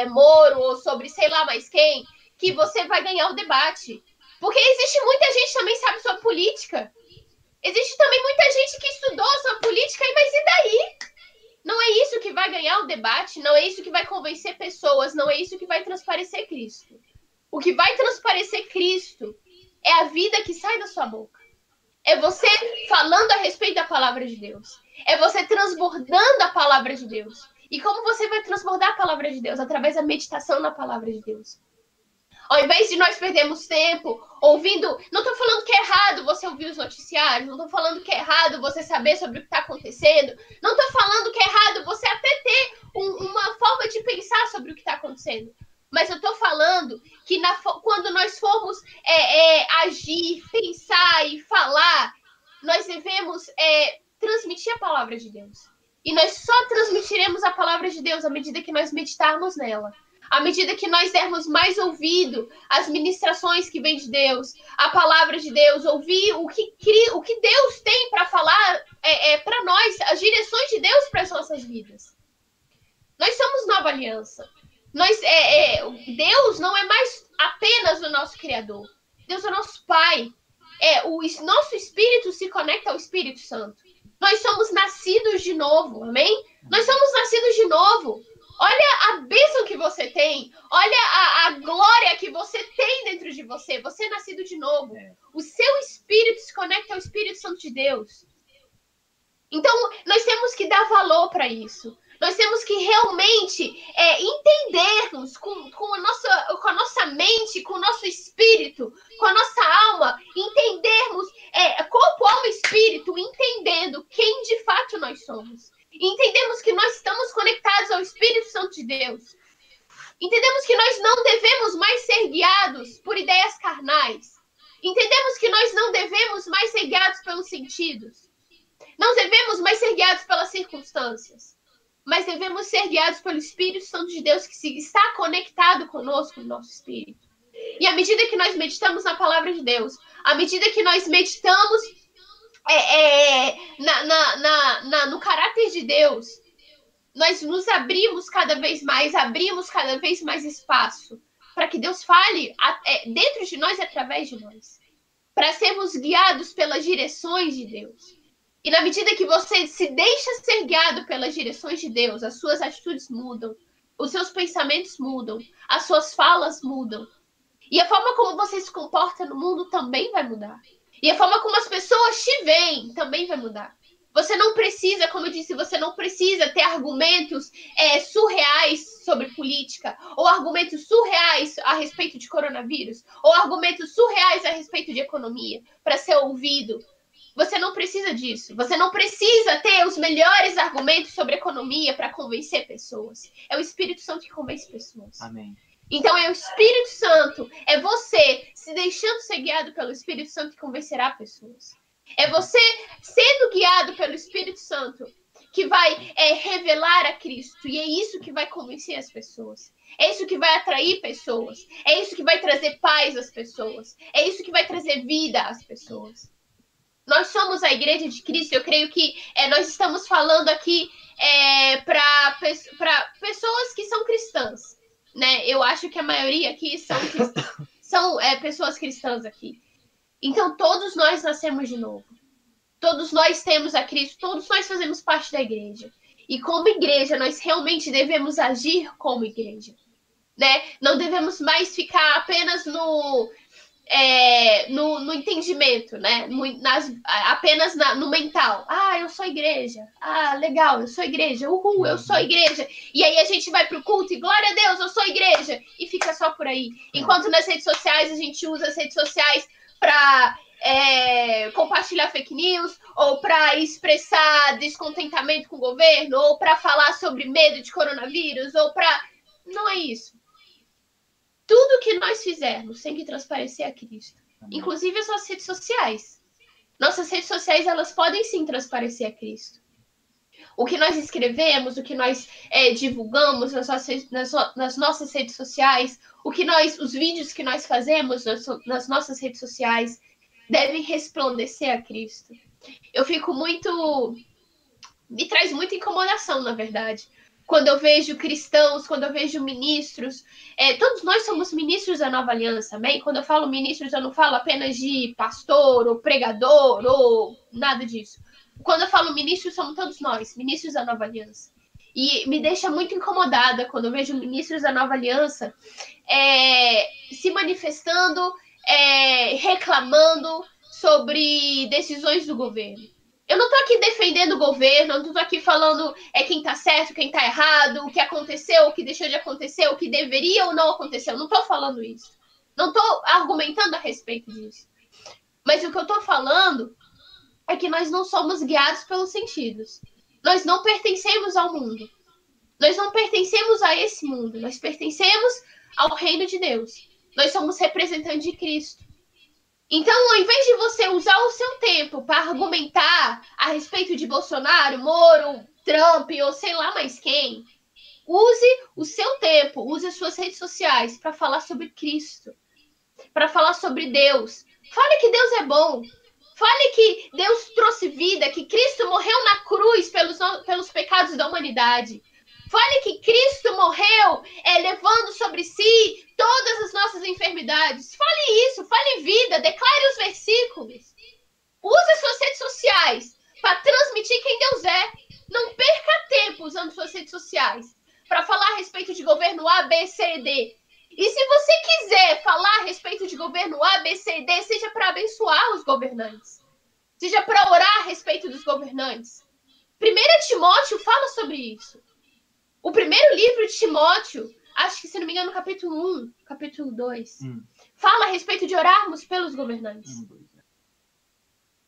Moro, ou sobre sei lá mais quem, que você vai ganhar o debate. Porque existe muita gente que também sabe sobre política. Existe também muita gente que estudou sobre política, mas e daí? Não é isso que vai ganhar o debate, não é isso que vai convencer pessoas, não é isso que vai transparecer Cristo. O que vai transparecer Cristo é a vida que sai da sua boca. É você falando a respeito da palavra de Deus. É você transbordando a palavra de Deus. E como você vai transbordar a palavra de Deus? Através da meditação na palavra de Deus. Ao invés de nós perdermos tempo ouvindo... Não estou falando que é errado você ouvir os noticiários. Não estou falando que é errado você saber sobre o que está acontecendo. Não estou falando que é errado você até ter uma forma de pensar sobre o que está acontecendo. Mas eu estou falando que quando nós formos agir, pensar e falar, nós devemos transmitir a palavra de Deus. E nós só transmitiremos a palavra de Deus à medida que nós meditarmos nela. À medida que nós dermos mais ouvido às ministrações que vêm de Deus, a palavra de Deus, ouvir o que Deus tem para falar para nós, as direções de Deus para as nossas vidas. Nós somos nova aliança. Deus não é mais apenas o nosso Criador. Deus é o nosso Pai. O nosso espírito se conecta ao Espírito Santo. Nós somos nascidos de novo, amém? Nós somos nascidos de novo. Olha a bênção que você tem. Olha a glória que você tem dentro de você. Você é nascido de novo. O seu espírito se conecta ao Espírito Santo de Deus. Então, nós temos que dar valor para isso. Nós temos que realmente entendermos com a nossa mente, com o nosso espírito, com a nossa alma, entendermos corpo, alma e espírito, entendendo quem de fato nós somos. Entendemos que nós estamos conectados ao Espírito Santo de Deus. Entendemos que nós não devemos mais ser guiados por ideias carnais. Entendemos que nós não devemos mais ser guiados pelos sentidos. Não devemos mais ser guiados pelas circunstâncias. Mas devemos ser guiados pelo Espírito Santo de Deus que está conectado conosco no nosso espírito. E à medida que nós meditamos na palavra de Deus, à medida que nós meditamos no caráter de Deus, nós nos abrimos cada vez mais espaço para que Deus fale dentro de nós e através de nós, para sermos guiados pelas direções de Deus. E na medida que você se deixa ser guiado pelas direções de Deus, as suas atitudes mudam, os seus pensamentos mudam, as suas falas mudam. E a forma como você se comporta no mundo também vai mudar. E a forma como as pessoas te veem também vai mudar. Você não precisa, como eu disse, você não precisa ter argumentos surreais sobre política, ou argumentos surreais a respeito de coronavírus, ou argumentos surreais a respeito de economia, para ser ouvido. Você não precisa disso. Você não precisa ter os melhores argumentos sobre economia para convencer pessoas. É o Espírito Santo que convence pessoas. Amém. Então é o Espírito Santo, é você se deixando ser guiado pelo Espírito Santo que convencerá pessoas. É você sendo guiado pelo Espírito Santo que vai revelar a Cristo. E é isso que vai convencer as pessoas. É isso que vai atrair pessoas. É isso que vai trazer paz às pessoas. É isso que vai trazer vida às pessoas. Nós somos a Igreja de Cristo. Eu creio que nós estamos falando aqui para pessoas que são cristãs. Né? Eu acho que a maioria aqui são pessoas cristãs aqui. Então, todos nós nascemos de novo. Todos nós temos a Cristo. Todos nós fazemos parte da igreja. E como igreja, nós realmente devemos agir como igreja. Né? Não devemos mais ficar apenas no entendimento, né? Apenas no mental. Ah, eu sou igreja. Ah, legal, eu sou igreja. Uhul, eu sou igreja. E aí a gente vai pro culto e glória a Deus, eu sou igreja. E fica só por aí. Enquanto nas redes sociais a gente usa as redes sociais para compartilhar fake news, ou para expressar descontentamento com o governo, ou para falar sobre medo de coronavírus, ou para... Não é isso. Tudo que nós fizermos tem que transparecer a Cristo. Inclusive as nossas redes sociais. Nossas redes sociais, elas podem sim transparecer a Cristo. O que nós escrevemos, o que nós divulgamos nas nossas redes sociais, os vídeos que nós fazemos nas nossas redes sociais, devem resplandecer a Cristo. Eu fico me traz muita incomodação, na verdade, quando eu vejo cristãos, quando eu vejo ministros. Todos nós somos ministros da Nova Aliança, amém? Quando eu falo ministros, eu não falo apenas de pastor ou pregador ou nada disso. Quando eu falo ministros, somos todos nós, ministros da Nova Aliança. E me deixa muito incomodada quando eu vejo ministros da Nova Aliança se manifestando, reclamando sobre decisões do governo. Eu não estou aqui defendendo o governo, eu não estou aqui falando quem está certo, quem está errado, o que aconteceu, o que deixou de acontecer, o que deveria ou não acontecer. Eu não estou falando isso. Não estou argumentando a respeito disso. Mas o que eu estou falando é que nós não somos guiados pelos sentidos. Nós não pertencemos ao mundo. Nós não pertencemos a esse mundo. Nós pertencemos ao reino de Deus. Nós somos representantes de Cristo. Então, ao invés de você usar o seu tempo para argumentar a respeito de Bolsonaro, Moro, Trump ou sei lá mais quem, use o seu tempo, use as suas redes sociais para falar sobre Cristo, para falar sobre Deus. Fale que Deus é bom. Fale que Deus trouxe vida, que Cristo morreu na cruz pelos pecados da humanidade. Fale que Cristo morreu levando sobre si todas as nossas enfermidades. Fale isso, fale vida, declare os versículos. Use as suas redes sociais para transmitir quem Deus é. Não perca tempo usando suas redes sociais para falar a respeito de governo A, B, C e D. E se você quiser falar a respeito de governo A, B, C e D, seja para abençoar os governantes. Seja para orar a respeito dos governantes. 1 Timóteo fala sobre isso. O primeiro livro de Timóteo, acho que, se não me engano, capítulo 1, capítulo 2, fala a respeito de orarmos pelos governantes.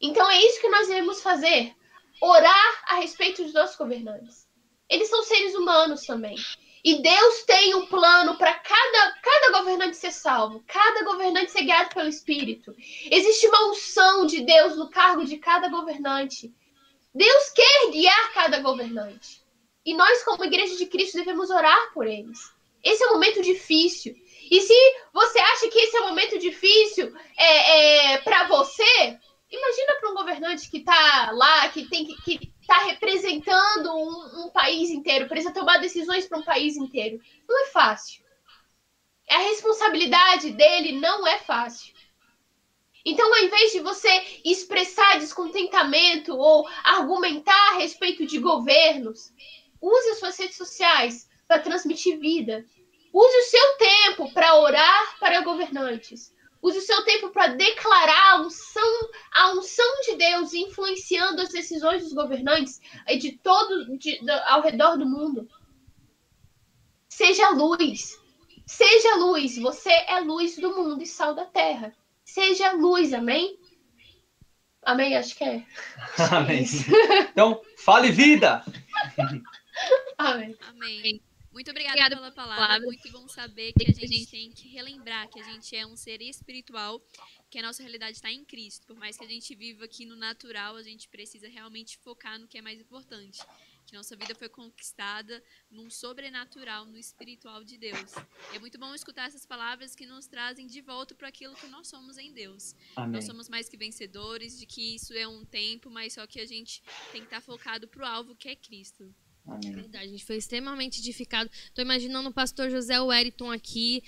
Então é isso que nós devemos fazer. Orar a respeito dos nossos governantes. Eles são seres humanos também. E Deus tem um plano para cada governante ser salvo. Cada governante ser guiado pelo Espírito. Existe uma unção de Deus no cargo de cada governante. Deus quer guiar cada governante. E nós, como Igreja de Cristo, devemos orar por eles. Esse é um momento difícil. E se você acha que esse é um momento difícil para você, imagina para um governante que está lá, que está representando um país inteiro, precisa tomar decisões para um país inteiro. Não é fácil. A responsabilidade dele não é fácil. Então, ao invés de você expressar descontentamento ou argumentar a respeito de governos, use as suas redes sociais para transmitir vida. Use o seu tempo para orar para governantes. Use o seu tempo para declarar a unção de Deus, influenciando as decisões dos governantes ao redor do mundo. Seja luz. Seja luz. Você é luz do mundo e sal da terra. Seja luz, amém? Amém, acho que é. Amém. Então, fale vida! Amém. Amém. Muito obrigada pela palavra. Muito bom saber que a gente tem que relembrar que a gente é um ser espiritual, que a nossa realidade está em Cristo. Por mais que a gente viva aqui no natural, a gente precisa realmente focar no que é mais importante. Que nossa vida foi conquistada num sobrenatural, no espiritual de Deus. E é muito bom escutar essas palavras que nos trazem de volta para aquilo que nós somos em Deus. Amém. Nós somos mais que vencedores, de que isso é um tempo, mas só que a gente tem que estar focado para o alvo que é Cristo. Amém. Verdade, a gente foi extremamente edificado. Estou imaginando o pastor José Wellington aqui,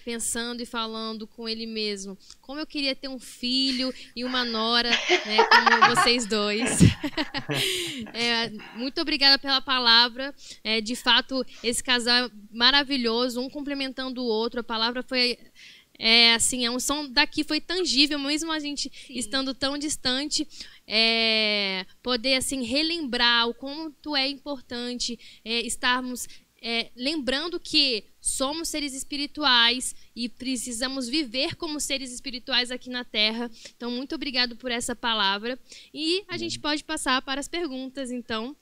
pensando e falando com ele mesmo. Como eu queria ter um filho e uma nora, né, como vocês dois. Muito obrigada pela palavra. De fato, esse casal é maravilhoso, um complementando o outro. A palavra foi... assim, a unção daqui foi tangível, mesmo a gente estando tão distante, poder assim relembrar o quanto é importante estarmos lembrando que somos seres espirituais e precisamos viver como seres espirituais aqui na Terra. Então, muito obrigado por essa palavra. E a gente pode passar para as perguntas, então.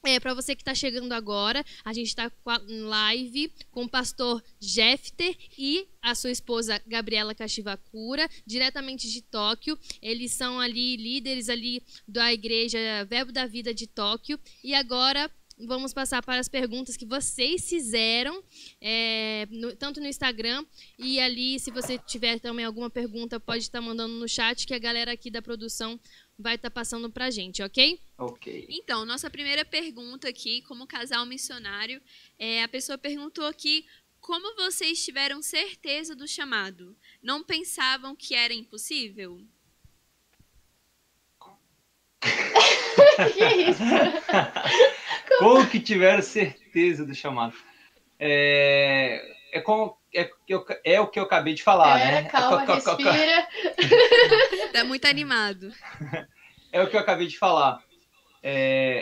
Para você que está chegando agora, a gente está em live com o pastor Jefter e a sua esposa Gabriela Kashivakura, diretamente de Tóquio. Eles são ali líderes ali da igreja Verbo da Vida de Tóquio. E agora vamos passar para as perguntas que vocês fizeram, tanto no Instagram e ali, se você tiver também alguma pergunta, pode estar mandando no chat, que a galera aqui da produção vai estar passando para a gente, ok? Ok. Então, nossa primeira pergunta aqui, como casal missionário, a pessoa perguntou aqui: como vocês tiveram certeza do chamado? Não pensavam que era impossível? Que isso? Como que tiveram certeza do chamado? É o que eu acabei de falar, né? Calma, respira. Tá muito animado. É o que eu acabei de falar.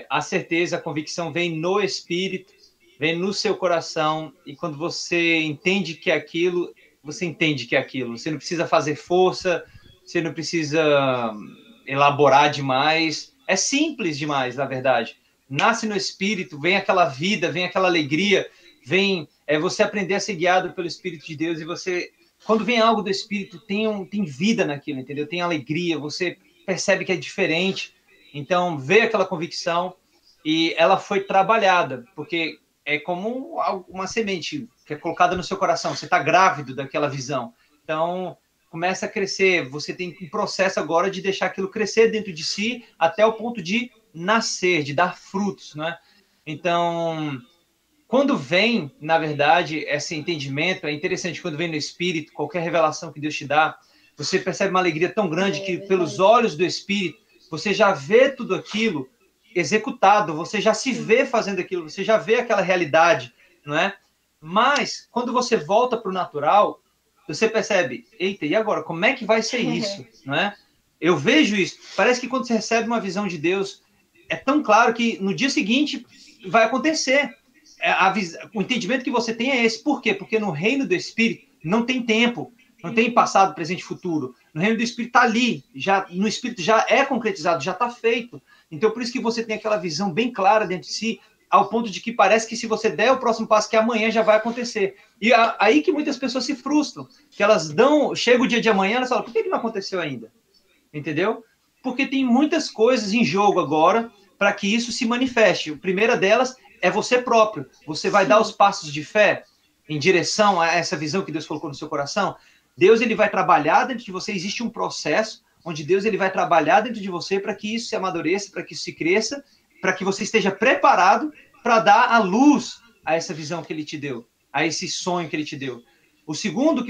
A certeza, a convicção vem no Espírito, vem no seu coração, e quando você entende que é aquilo, você entende que é aquilo. Você não precisa fazer força, você não precisa elaborar demais. É simples demais, na verdade. Nasce no Espírito, vem aquela vida, vem aquela alegria, vem você aprender a ser guiado pelo Espírito de Deus, e você, quando vem algo do Espírito, tem vida naquilo, entendeu? Tem alegria, você percebe que é diferente. Então, veio aquela convicção e ela foi trabalhada, porque é como uma semente que é colocada no seu coração. Você está grávido daquela visão. Então, começa a crescer. Você tem um processo agora de deixar aquilo crescer dentro de si até o ponto de nascer, de dar frutos, né? Então, quando vem, na verdade, esse entendimento, é interessante, quando vem no Espírito, qualquer revelação que Deus te dá, você percebe uma alegria tão grande que, pelos olhos do Espírito, você já vê tudo aquilo executado, você já se vê fazendo aquilo, você já vê aquela realidade, não é? Mas, quando você volta para o natural, você percebe, eita, e agora? Como é que vai ser isso? Não é? Eu vejo isso. Parece que quando você recebe uma visão de Deus, é tão claro que no dia seguinte vai acontecer. O entendimento que você tem é esse. Por quê? Porque no reino do Espírito não tem tempo, não tem passado, presente e futuro. No reino do Espírito está ali, no Espírito já é concretizado, já está feito. Então, por isso que você tem aquela visão bem clara dentro de si, ao ponto de que parece que se você der o próximo passo, que amanhã já vai acontecer. E aí que muitas pessoas se frustram, que elas chega o dia de amanhã, elas falam, por que não aconteceu ainda? Entendeu? Porque tem muitas coisas em jogo agora para que isso se manifeste. A primeira delas é você próprio. Você vai dar os passos de fé em direção a essa visão que Deus colocou no seu coração. Deus, ele vai trabalhar dentro de você. Existe um processo onde Deus, ele vai trabalhar dentro de você para que isso se amadureça, para que isso se cresça, para que você esteja preparado para dar a luz a essa visão que ele te deu, a esse sonho que ele te deu. O segundo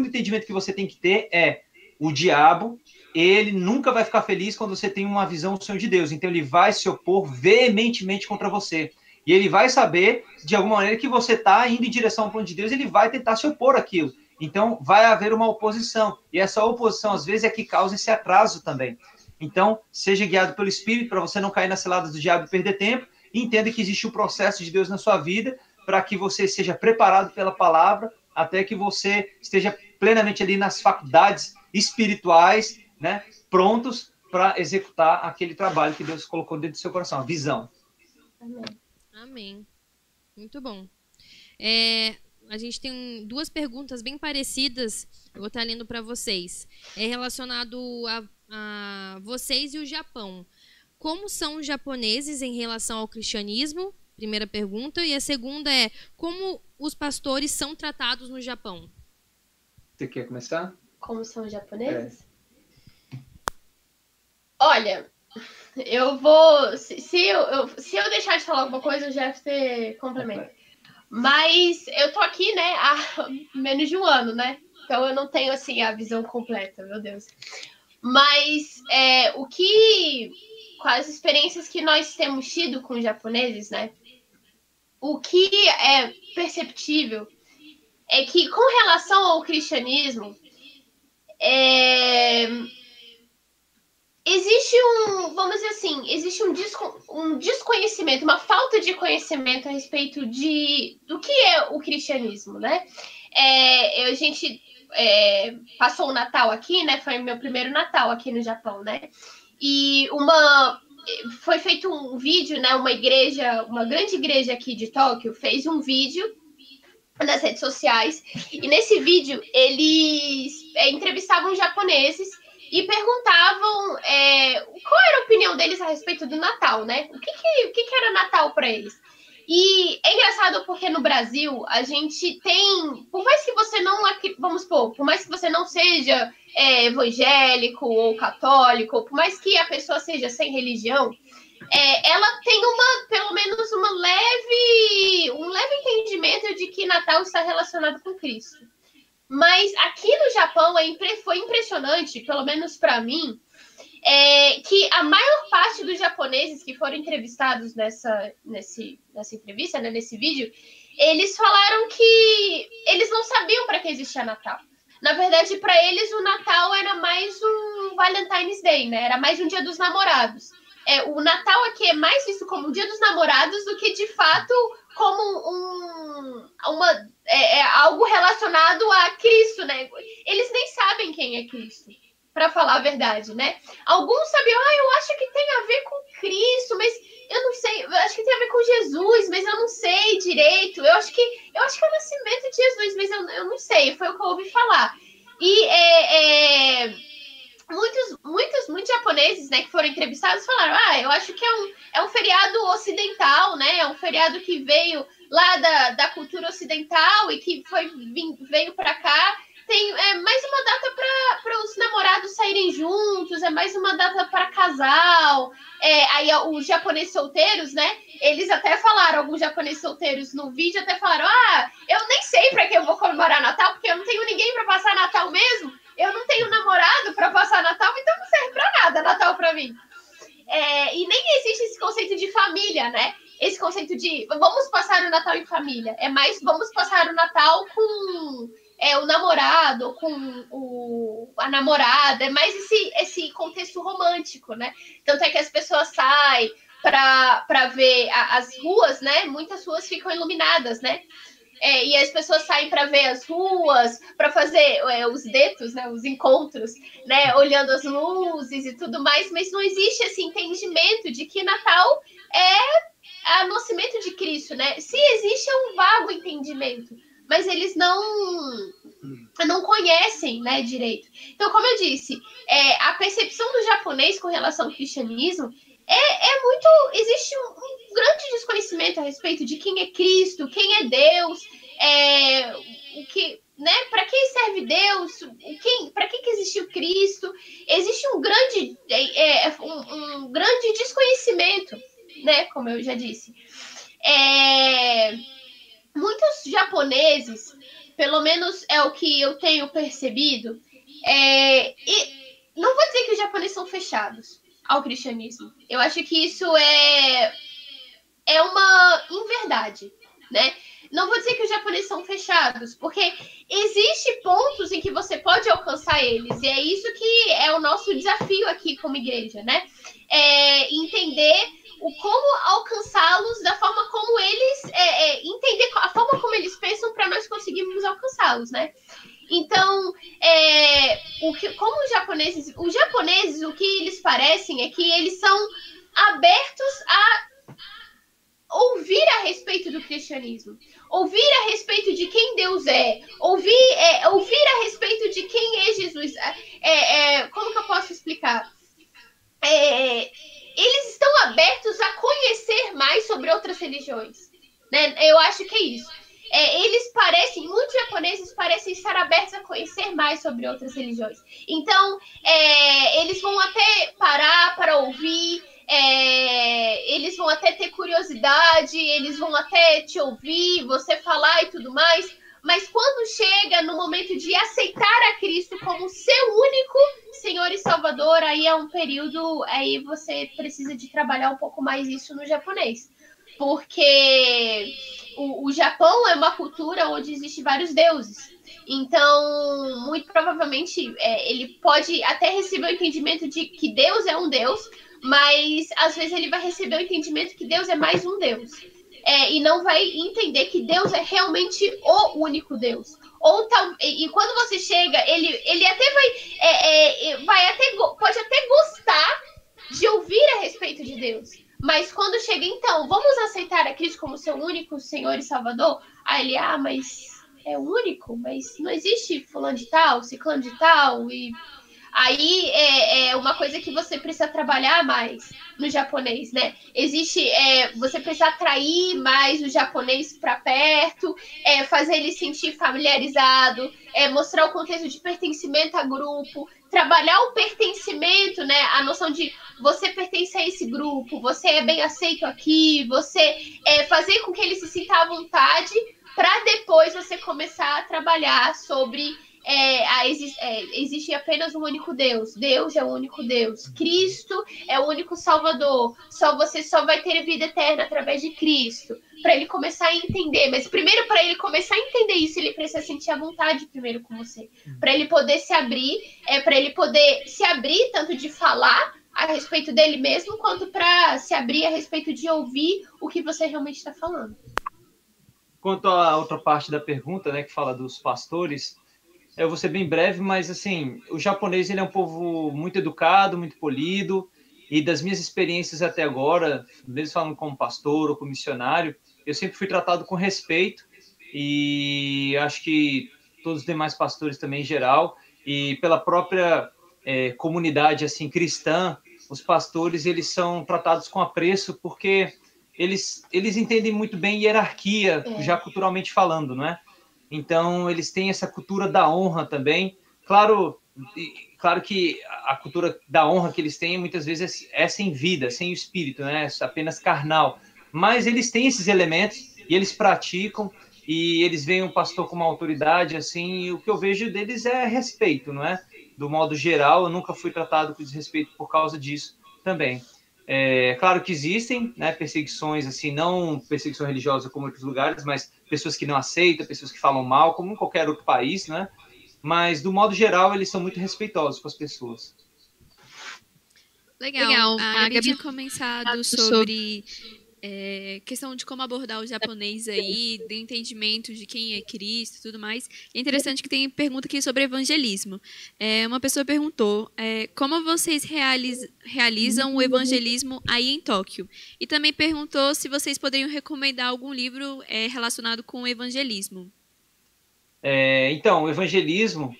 entendimento que você tem que ter é: o diabo, ele nunca vai ficar feliz quando você tem uma visão do sonho de Deus. Então, ele vai se opor veementemente contra você. E ele vai saber, de alguma maneira, que você está indo em direção ao plano de Deus, ele vai tentar se opor àquilo. Então, vai haver uma oposição. E essa oposição, às vezes, é que causa esse atraso também. Então, seja guiado pelo Espírito, para você não cair nas ciladas do diabo e perder tempo. E entenda que existe um processo de Deus na sua vida, para que você seja preparado pela palavra, até que você esteja plenamente ali nas faculdades espirituais, né, prontos para executar aquele trabalho que Deus colocou dentro do seu coração, a visão. Amém. Amém. Muito bom. A gente tem duas perguntas bem parecidas, eu vou estar lendo para vocês. É relacionado a vocês e o Japão. Como são os japoneses em relação ao cristianismo? Primeira pergunta. E a segunda é: como os pastores são tratados no Japão? Você quer começar? Como são os japoneses? Olha, eu vou... Se eu deixar de falar alguma coisa, o Jeff complementa. Mas eu tô aqui, né, há menos de um ano, né? Então eu não tenho, assim, a visão completa, meu Deus. Mas com as experiências que nós temos tido com os japoneses, né? O que é perceptível é que, com relação ao cristianismo, existe vamos dizer assim, existe um desconhecimento, uma falta de conhecimento a respeito do que é o cristianismo, né? A gente passou o Natal aqui, né? Foi meu primeiro Natal aqui no Japão, né? E foi feito um vídeo, né? Uma grande igreja aqui de Tóquio fez um vídeo nas redes sociais, e nesse vídeo eles entrevistavam japoneses e perguntavam qual era a opinião deles a respeito do Natal, né? O que era Natal para eles? E é engraçado porque no Brasil a gente tem, por mais que você não, vamos supor, por mais que você não seja evangélico ou católico, ou por mais que a pessoa seja sem religião, ela tem pelo menos um leve entendimento de que Natal está relacionado com Cristo. Mas aqui no Japão foi impressionante, pelo menos para mim, que a maior parte dos japoneses que foram entrevistados nessa entrevista, né, nesse vídeo, eles falaram que eles não sabiam para que existia Natal. Na verdade, para eles, o Natal era mais um Valentine's Day, né? Era mais um Dia dos Namorados. O Natal aqui é mais visto como o Dia dos Namorados do que, de fato, como algo relacionado a Cristo, né? Eles nem sabem quem é Cristo, para falar a verdade, né? Alguns sabiam, eu acho que tem a ver com Cristo, mas eu não sei, eu acho que tem a ver com Jesus, mas eu não sei direito. Eu acho que é o nascimento de Jesus, mas eu não sei, foi o que eu ouvi falar. E muitos japoneses, né, que foram entrevistados falaram, eu acho que é um feriado ocidental, né? É um feriado que veio lá da cultura ocidental e que veio para cá. É mais uma data para os namorados saírem juntos, é mais uma data para casal. Aí os japoneses solteiros, né? Eles até falaram, alguns japoneses solteiros no vídeo até falaram, eu nem sei para que eu vou comemorar Natal, porque eu não tenho ninguém para passar Natal mesmo. Eu não tenho namorado para passar Natal, então não serve para nada Natal para mim. E nem existe esse conceito de família, né? Esse conceito de vamos passar o Natal em família. É mais vamos passar o Natal com o namorado, com a namorada. É mais esse contexto romântico, né? Tanto é que as pessoas saem para ver as ruas, né? Muitas ruas ficam iluminadas, né? E as pessoas saem para ver as ruas, para fazer os dates, né, os encontros, né, olhando as luzes e tudo mais, mas não existe esse entendimento de que Natal é o nascimento de Cristo, né? Se existe, é um vago entendimento, mas eles não conhecem, né, direito. Então, como eu disse, a percepção do japonês com relação ao cristianismo existe um grande desconhecimento a respeito de quem é Cristo, quem é Deus, né, para que serve Deus, para que existiu Cristo. Existe um grande desconhecimento, né, como eu já disse. Muitos japoneses, pelo menos é o que eu tenho percebido, e não vou dizer que os japoneses são fechados ao cristianismo. Eu acho que isso é uma inverdade, né? Não vou dizer que os japoneses são fechados, porque existem pontos em que você pode alcançar eles, e é isso que é o nosso desafio aqui como igreja, né? Entender como alcançá-los da forma como eles... entender a forma como eles pensam para nós conseguirmos alcançá-los, né? Então, como os japoneses, o que eles parecem é que eles são abertos a ouvir a respeito do cristianismo, ouvir a respeito de quem Deus ouvir a respeito de quem é Jesus. Como que eu posso explicar? Eles estão abertos a conhecer mais sobre outras religiões, né? Eu acho que é isso. Muitos japoneses parecem estar abertos a conhecer mais sobre outras religiões. Então, eles vão até parar para ouvir, eles vão até ter curiosidade, eles vão até te ouvir, você falar e tudo mais. Mas quando chega no momento de aceitar a Cristo como seu único Senhor e Salvador, aí é um período, aí você precisa de trabalhar um pouco mais isso no japonês. Porque o Japão é uma cultura onde existem vários deuses. Então, muito provavelmente, ele pode até receber o entendimento de que Deus é um Deus, mas às vezes ele vai receber o entendimento que Deus é mais um Deus. E não vai entender que Deus é realmente o único Deus. E quando você chega, ele até pode até gostar de ouvir a respeito de Deus. Mas quando chega, então, vamos aceitar a Cristo como seu único Senhor e Salvador? Aí ele, mas é único, mas não existe fulano de tal, ciclano de tal, e aí é uma coisa que você precisa trabalhar mais no japonês, né? Existe, você precisa atrair mais o japonês para perto, fazer ele se sentir familiarizado, mostrar o contexto de pertencimento a grupo, trabalhar o pertencimento, né? A noção de você pertence a esse grupo, você é bem aceito aqui, você fazer com que ele se sinta à vontade para depois você começar a trabalhar sobre existe apenas um único Deus. Deus é o único Deus. Cristo é o único Salvador. Você só vai ter vida eterna através de Cristo. Para ele começar a entender. Mas primeiro, para ele começar a entender isso, ele precisa sentir a vontade primeiro com você. Para ele poder se abrir, para ele poder se abrir tanto de falar a respeito dele mesmo, quanto para se abrir a respeito de ouvir o que você realmente está falando. Quanto à outra parte da pergunta, né, que fala dos pastores, eu vou ser bem breve, mas assim, o japonês ele é um povo muito educado, muito polido, e das minhas experiências até agora, mesmo falando como pastor ou como missionário, eu sempre fui tratado com respeito, e acho que todos os demais pastores também em geral, e pela própria comunidade assim cristã, os pastores eles são tratados com apreço, porque eles entendem muito bem hierarquia, já culturalmente falando, não é? Então, eles têm essa cultura da honra também. Claro que a cultura da honra que eles têm, muitas vezes, é sem vida, sem o espírito, né? Apenas carnal. Mas eles têm esses elementos e eles praticam, e eles veem o pastor como uma autoridade, assim, e o que eu vejo deles é respeito, não é? Do modo geral, eu nunca fui tratado com desrespeito por causa disso também. Claro que existem, né, perseguições, assim, não perseguição religiosa como em outros lugares, mas pessoas que não aceitam, pessoas que falam mal, como em qualquer outro país, né? Mas, do modo geral, eles são muito respeitosos com as pessoas. Legal. A Gabi tinha começado sobre questão de como abordar o japonês aí, do entendimento de quem é Cristo e tudo mais. É interessante que tem pergunta aqui sobre evangelismo. Uma pessoa perguntou como vocês realizam o evangelismo aí em Tóquio. E também perguntou se vocês poderiam recomendar algum livro relacionado com o evangelismo. Então, o evangelismo,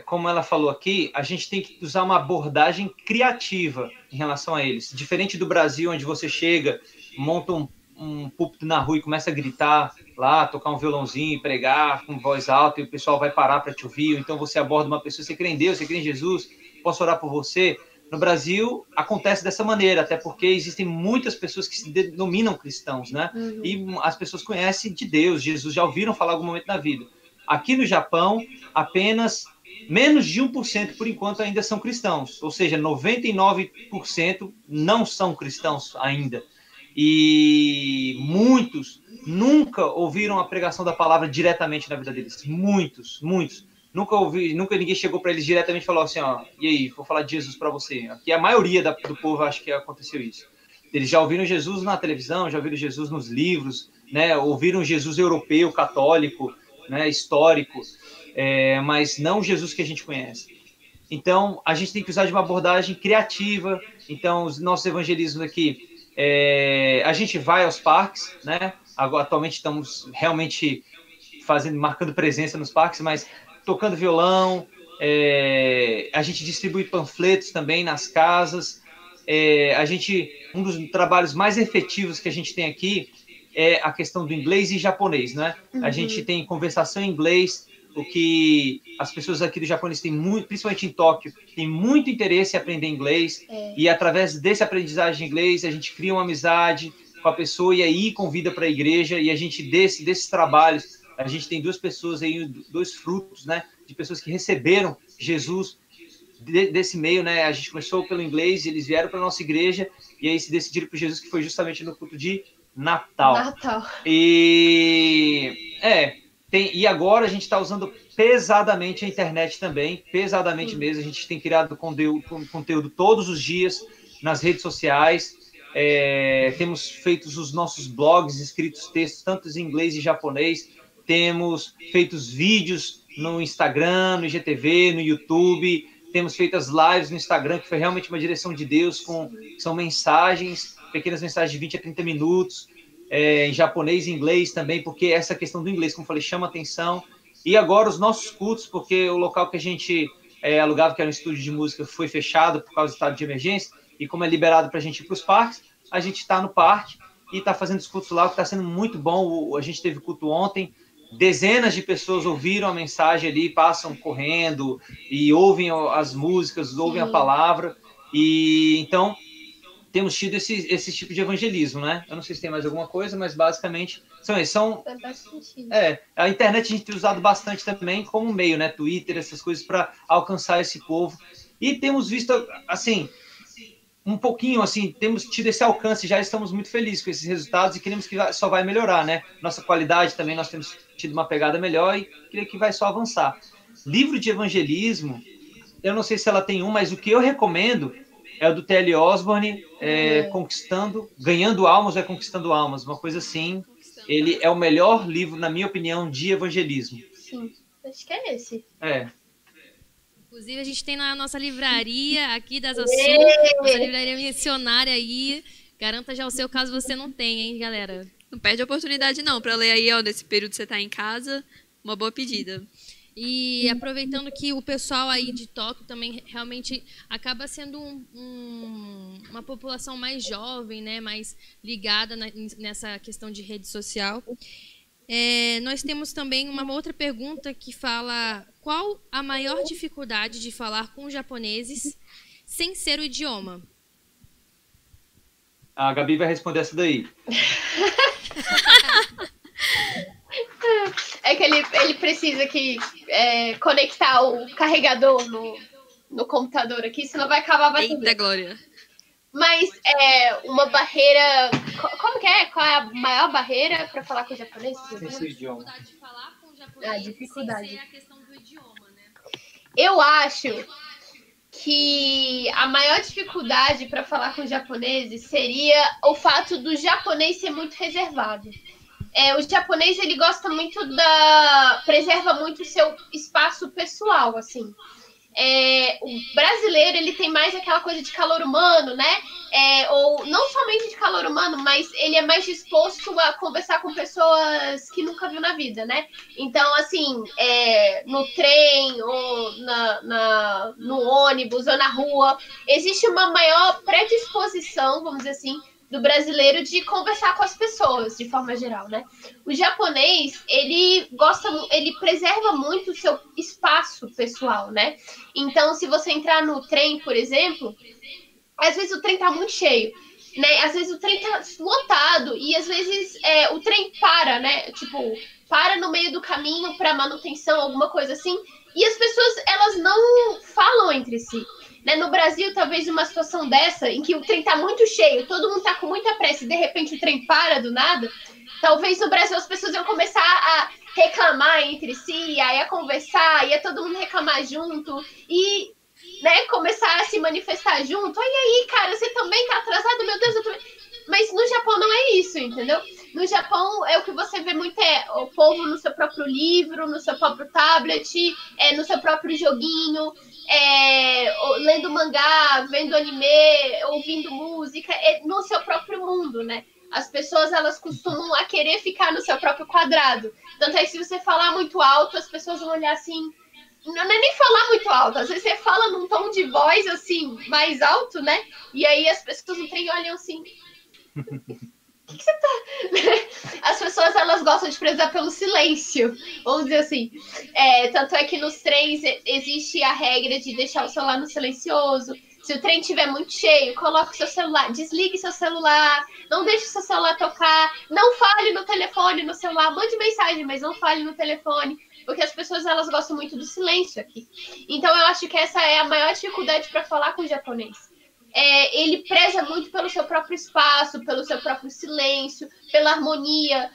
como ela falou aqui, a gente tem que usar uma abordagem criativa em relação a eles. Diferente do Brasil, onde você chega, monta um púlpito na rua e começa a gritar lá, tocar um violãozinho, pregar com voz alta e o pessoal vai parar para te ouvir. Ou então você aborda uma pessoa, você crê em Deus, você crê em Jesus, posso orar por você? No Brasil, acontece dessa maneira, até porque existem muitas pessoas que se denominam cristãos, né? E as pessoas conhecem de Deus, Jesus, já ouviram falar em algum momento na vida. Aqui no Japão, apenas menos de 1% por enquanto ainda são cristãos, ou seja, 99% não são cristãos ainda. E muitos nunca ouviram a pregação da palavra diretamente na vida deles. Muitos. Nunca ninguém chegou para eles diretamente e falou assim, e aí, vou falar de Jesus para você. Aqui a maioria do povo acho que aconteceu isso. Eles já ouviram Jesus na televisão, já ouviram Jesus nos livros, né? Ouviram Jesus europeu, católico, né? Histórico, mas não o Jesus que a gente conhece. Então, a gente tem que usar de uma abordagem criativa. Então, os nossos evangelismos aqui, a gente vai aos parques, né? Agora, atualmente estamos realmente marcando presença nos parques, mas tocando violão, a gente distribui panfletos também nas casas. Um dos trabalhos mais efetivos que a gente tem aqui é a questão do inglês e japonês, né? A gente tem conversação em inglês, o que as pessoas aqui do Japão têm muito, principalmente em Tóquio, têm muito interesse em aprender inglês, e através desse aprendizagem de inglês, a gente cria uma amizade com a pessoa e aí convida para a igreja, e a gente, desses trabalhos, a gente tem duas pessoas aí, dois frutos, né? De pessoas que receberam Jesus desse meio, né? A gente começou pelo inglês, eles vieram para a nossa igreja, e aí se decidiram por Jesus, que foi justamente no culto de Natal. E agora a gente está usando pesadamente a internet também, pesadamente mesmo. A gente tem criado conteúdo todos os dias nas redes sociais. Temos feito os nossos blogs, escritos textos, tanto em inglês e japonês. Temos feito vídeos no Instagram, no IGTV, no YouTube. temos feito as lives no Instagram, que foi realmente uma direção de Deus, são mensagens, pequenas mensagens de 20 a 30 minutos, em japonês e inglês também, porque essa questão do inglês, como eu falei, chama atenção. E agora os nossos cultos, porque o local que a gente alugava, que era um estúdio de música, foi fechado por causa do estado de emergência, e como é liberado para a gente ir para os parques, a gente está no parque e está fazendo os cultos lá, que está sendo muito bom. A gente teve culto ontem, dezenas de pessoas ouviram a mensagem ali, passam correndo e ouvem as músicas, ouvem a palavra. E então temos tido esse tipo de evangelismo, né? Eu não sei se tem mais alguma coisa, mas basicamente são esses. A internet a gente tem usado bastante também como meio, né? Twitter, essas coisas, para alcançar esse povo. E temos visto, assim, um pouquinho, assim, temos tido esse alcance, já estamos muito felizes com esses resultados e queremos que só vai melhorar, né? Nossa qualidade também, nós temos tido uma pegada melhor e creio que vai só avançar. Livro de evangelismo, eu não sei se ela tem um, mas o que eu recomendo é o do T.L. Osborne, Ganhando Almas, Conquistando Almas, uma coisa assim. Ele é o melhor livro, na minha opinião, de evangelismo. Sim, acho que é esse. Inclusive, a gente tem na nossa livraria aqui da Asa Sul, nossa livraria missionária aí. Garanta já o seu, caso você não tenha, hein, galera? Não perde a oportunidade, não, para ler aí, ó, nesse período que você tá em casa, uma boa pedida. E aproveitando que o pessoal aí de Tóquio também realmente acaba sendo uma população mais jovem, né, mais ligada nessa questão de rede social. Nós temos também uma outra pergunta que fala: qual a maior dificuldade de falar com japoneses sem ser o idioma? A Gabi vai responder essa daí. É que ele precisa conectar o carregador no computador aqui, senão vai acabar a bateria. Eita, Glória! Mas uma barreira... Como que é? Qual é a maior barreira para falar com o japonês? Dificuldade de falar com o japonês dificuldade. sem ser a questão do idioma, né? Eu acho que a maior dificuldade para falar com os japoneses seria o fato do japonês ser muito reservado. O japonês, ele gosta muito preserva muito o seu espaço pessoal, assim. O brasileiro, ele tem mais aquela coisa de calor humano, né? Ou não somente de calor humano, mas ele é mais disposto a conversar com pessoas que nunca viu na vida, né? Então, assim, no trem, ou no ônibus, ou na rua, existe uma maior predisposição, vamos dizer assim, do brasileiro de conversar com as pessoas, de forma geral, né? O japonês, ele preserva muito o seu espaço pessoal, né? Então, se você entrar no trem, por exemplo, às vezes o trem tá muito cheio, né? Às vezes o trem tá lotado e às vezes o trem para, né? Tipo, para no meio do caminho para manutenção, alguma coisa assim, e as pessoas, elas não falam entre si. Né? No Brasil, talvez uma situação dessa, em que o trem tá muito cheio, todo mundo tá com muita pressa e de repente o trem para do nada, talvez no Brasil as pessoas iam começar a reclamar entre si, aí a conversar, ia todo mundo reclamar junto e, né, começar a se manifestar junto. Olha aí, cara, você também tá atrasado, meu Deus, eu também... Mas no Japão não é isso, entendeu? No Japão, o que você vê muito o povo no seu próprio livro, no seu próprio tablet, no seu próprio joguinho, lendo mangá, vendo anime, ouvindo música, no seu próprio mundo, né? As pessoas, elas costumam a querer ficar no seu próprio quadrado. Tanto é que se você falar muito alto, as pessoas vão olhar assim... Não é nem falar muito alto, às vezes você fala num tom de voz, assim, mais alto, né? E aí as pessoas no trem olham assim... O que você tá... As pessoas, elas gostam de prezar pelo silêncio, vamos dizer assim. Tanto é que nos trens existe a regra de deixar o celular no silencioso. Se o trem estiver muito cheio, coloque o seu celular, desligue seu celular, não deixe o seu celular tocar, não fale no telefone, no celular, mande mensagem, mas não fale no telefone, porque as pessoas, elas gostam muito do silêncio aqui. Então eu acho que essa é a maior dificuldade para falar com o japonês. Ele preza muito pelo seu próprio espaço, pelo seu próprio silêncio, pela harmonia,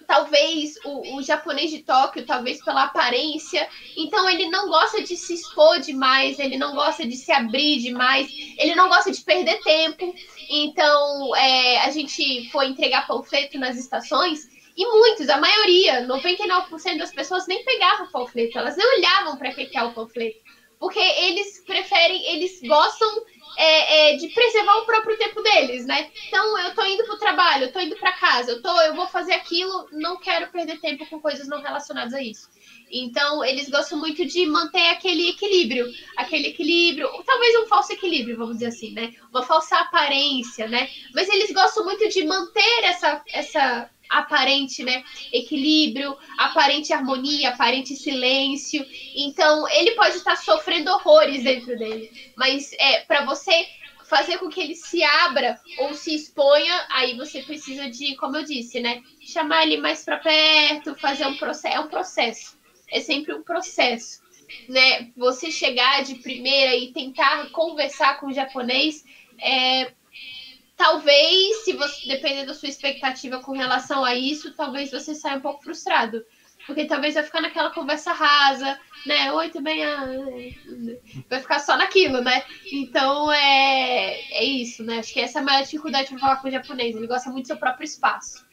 talvez o japonês de Tóquio, talvez pela aparência. Então ele não gosta de se expor demais, ele não gosta de se abrir demais, ele não gosta de perder tempo. Então a gente foi entregar panfleto nas estações E muitos, a maioria, 99% das pessoas nem pegavam o panfleto, elas nem olhavam para que é o panfleto. Porque eles preferem, eles gostam de preservar o próprio tempo deles, né? Então, eu tô indo pro trabalho, eu tô indo para casa, eu vou fazer aquilo, não quero perder tempo com coisas não relacionadas a isso. Então, eles gostam muito de manter aquele equilíbrio, talvez um falso equilíbrio, vamos dizer assim, né? Uma falsa aparência, né? Mas eles gostam muito de manter essa aparente, né, equilíbrio, aparente harmonia, aparente silêncio. Então, ele pode estar sofrendo horrores dentro dele, mas para você fazer com que ele se abra ou se exponha, aí você precisa de, como eu disse, né, chamar ele mais para perto, fazer um processo, é sempre um processo, né? Você chegar de primeira e tentar conversar com o japonês, talvez, se você depender da sua expectativa com relação a isso, talvez você saia um pouco frustrado. Porque talvez vai ficar naquela conversa rasa, né? Oi, tudo bem? Vai ficar só naquilo, né? Então, é isso, né? Acho que essa é a maior dificuldade para falar com o japonês. Ele gosta muito do seu próprio espaço.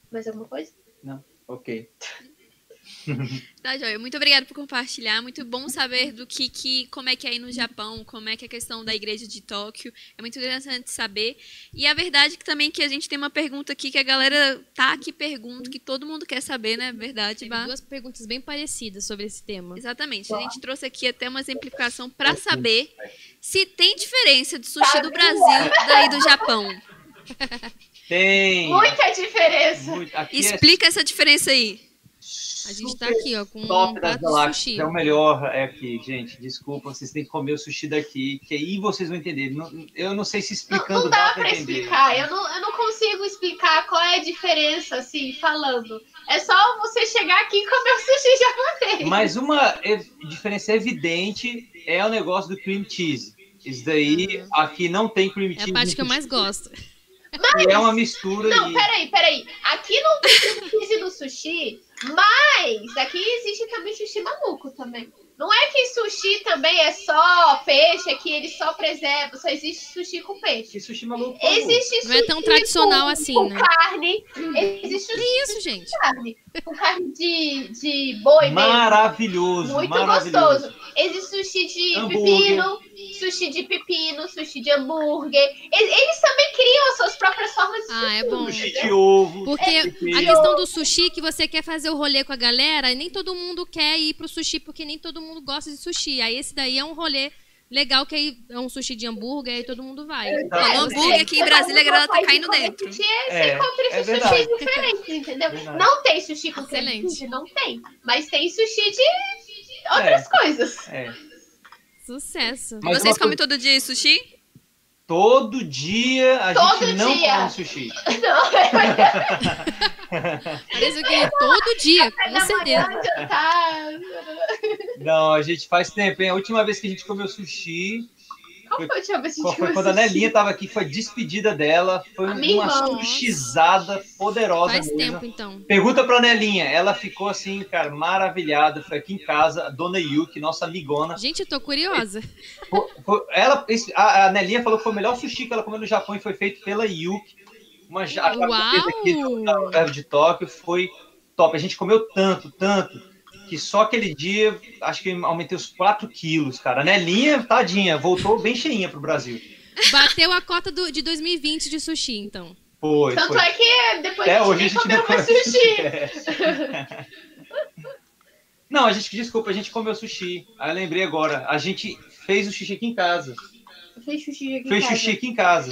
Mais alguma coisa? Não, ok. Tá, Joia. Muito obrigada por compartilhar. Muito bom saber como é que é aí no Japão, como é que é a questão da igreja de Tóquio. É muito interessante saber. E a verdade é que também que a gente tem uma pergunta aqui que a galera tá aqui pergunta, que todo mundo quer saber, né? Verdade, Tem Bá? duas perguntas bem parecidas sobre esse tema. Exatamente. A gente trouxe aqui até uma exemplificação para saber se tem diferença de sushi do Brasil e daí do Japão. Tem. Muita diferença. Aqui Explica essa diferença aí. A gente tá aqui, ó, com top um das prato de galáxias. sushi. É o melhor aqui, gente. Desculpa, vocês têm que comer o sushi daqui, que aí vocês vão entender. Eu não sei se explicando não dá dá pra entender. explicar. Eu não consigo explicar qual é a diferença, assim, falando. É só você chegar aqui e comer o sushi japonês. Mas uma diferença evidente é o negócio do cream cheese. Isso daí, aqui não tem cream cheese. É a parte que eu mais gosto. E é uma mistura. Não, peraí. Aqui não tem cream cheese no sushi, mas aqui existe também sushi maluco também. Não é que sushi também é só peixe, que ele só preserva, só existe sushi com peixe. Que sushi maluco. Existe sushi Não é tão tradicional assim, com né? carne. Existe sushi Que isso, gente? com carne de boi mesmo. Maravilhoso. Muito maravilhoso. gostoso. Existe sushi de Hambúrguer. pepino, sushi de hambúrguer. Eles também criam as suas próprias formas de sushi. Ah, é bom. Sushi de ovo. Porque a questão do sushi é que você quer fazer o rolê com a galera e nem todo mundo quer ir pro sushi, porque nem todo mundo gosta de sushi. Aí esse daí é um rolê legal, que aí é um sushi de hambúrguer, aí todo mundo vai. Falou hambúrguer aqui em Brasília, a galera tá caindo dentro. Você encontra esses sushi diferentes, entendeu? Verdade. Não tem sushi com creme Excelente. cheese, não tem. Mas tem sushi de outras coisas. Sucesso. Mas Vocês uma comem todo dia sushi? Todo dia a Todo gente não dia. come sushi. Não, Parece que todo dia, com na certeza. manhã, jantar. Não, a gente faz tempo, hein? A última vez que a gente comeu sushi Qual foi a última vez que a gente foi comeu quando a sushi? Nelinha tava aqui, foi a despedida dela. Foi A minha uma irmã. sushizada poderosa Faz mesmo. tempo, então. Pergunta pra Nelinha, ela ficou assim, cara, maravilhada. Foi aqui em casa, a dona Yuki, nossa amigona. Gente, eu tô curiosa. A Nelinha falou que foi o melhor sushi que ela comeu no Japão e foi feito pela Yuki. Uma japonesa aqui do Verbo de Tóquio, foi top. A gente comeu tanto, que só aquele dia, acho que aumentei os 4 quilos, cara. A Nelinha, tadinha, voltou bem cheinha pro Brasil. Bateu a cota de 2020 de sushi, então. Foi. Tanto é que depois Até a hoje gente a nem gente comeu não mais sushi. Não, desculpa, a gente comeu sushi. Aí eu lembrei agora, a gente fez o sushi aqui em casa. Fez sushi aqui em Fez casa. sushi aqui em casa.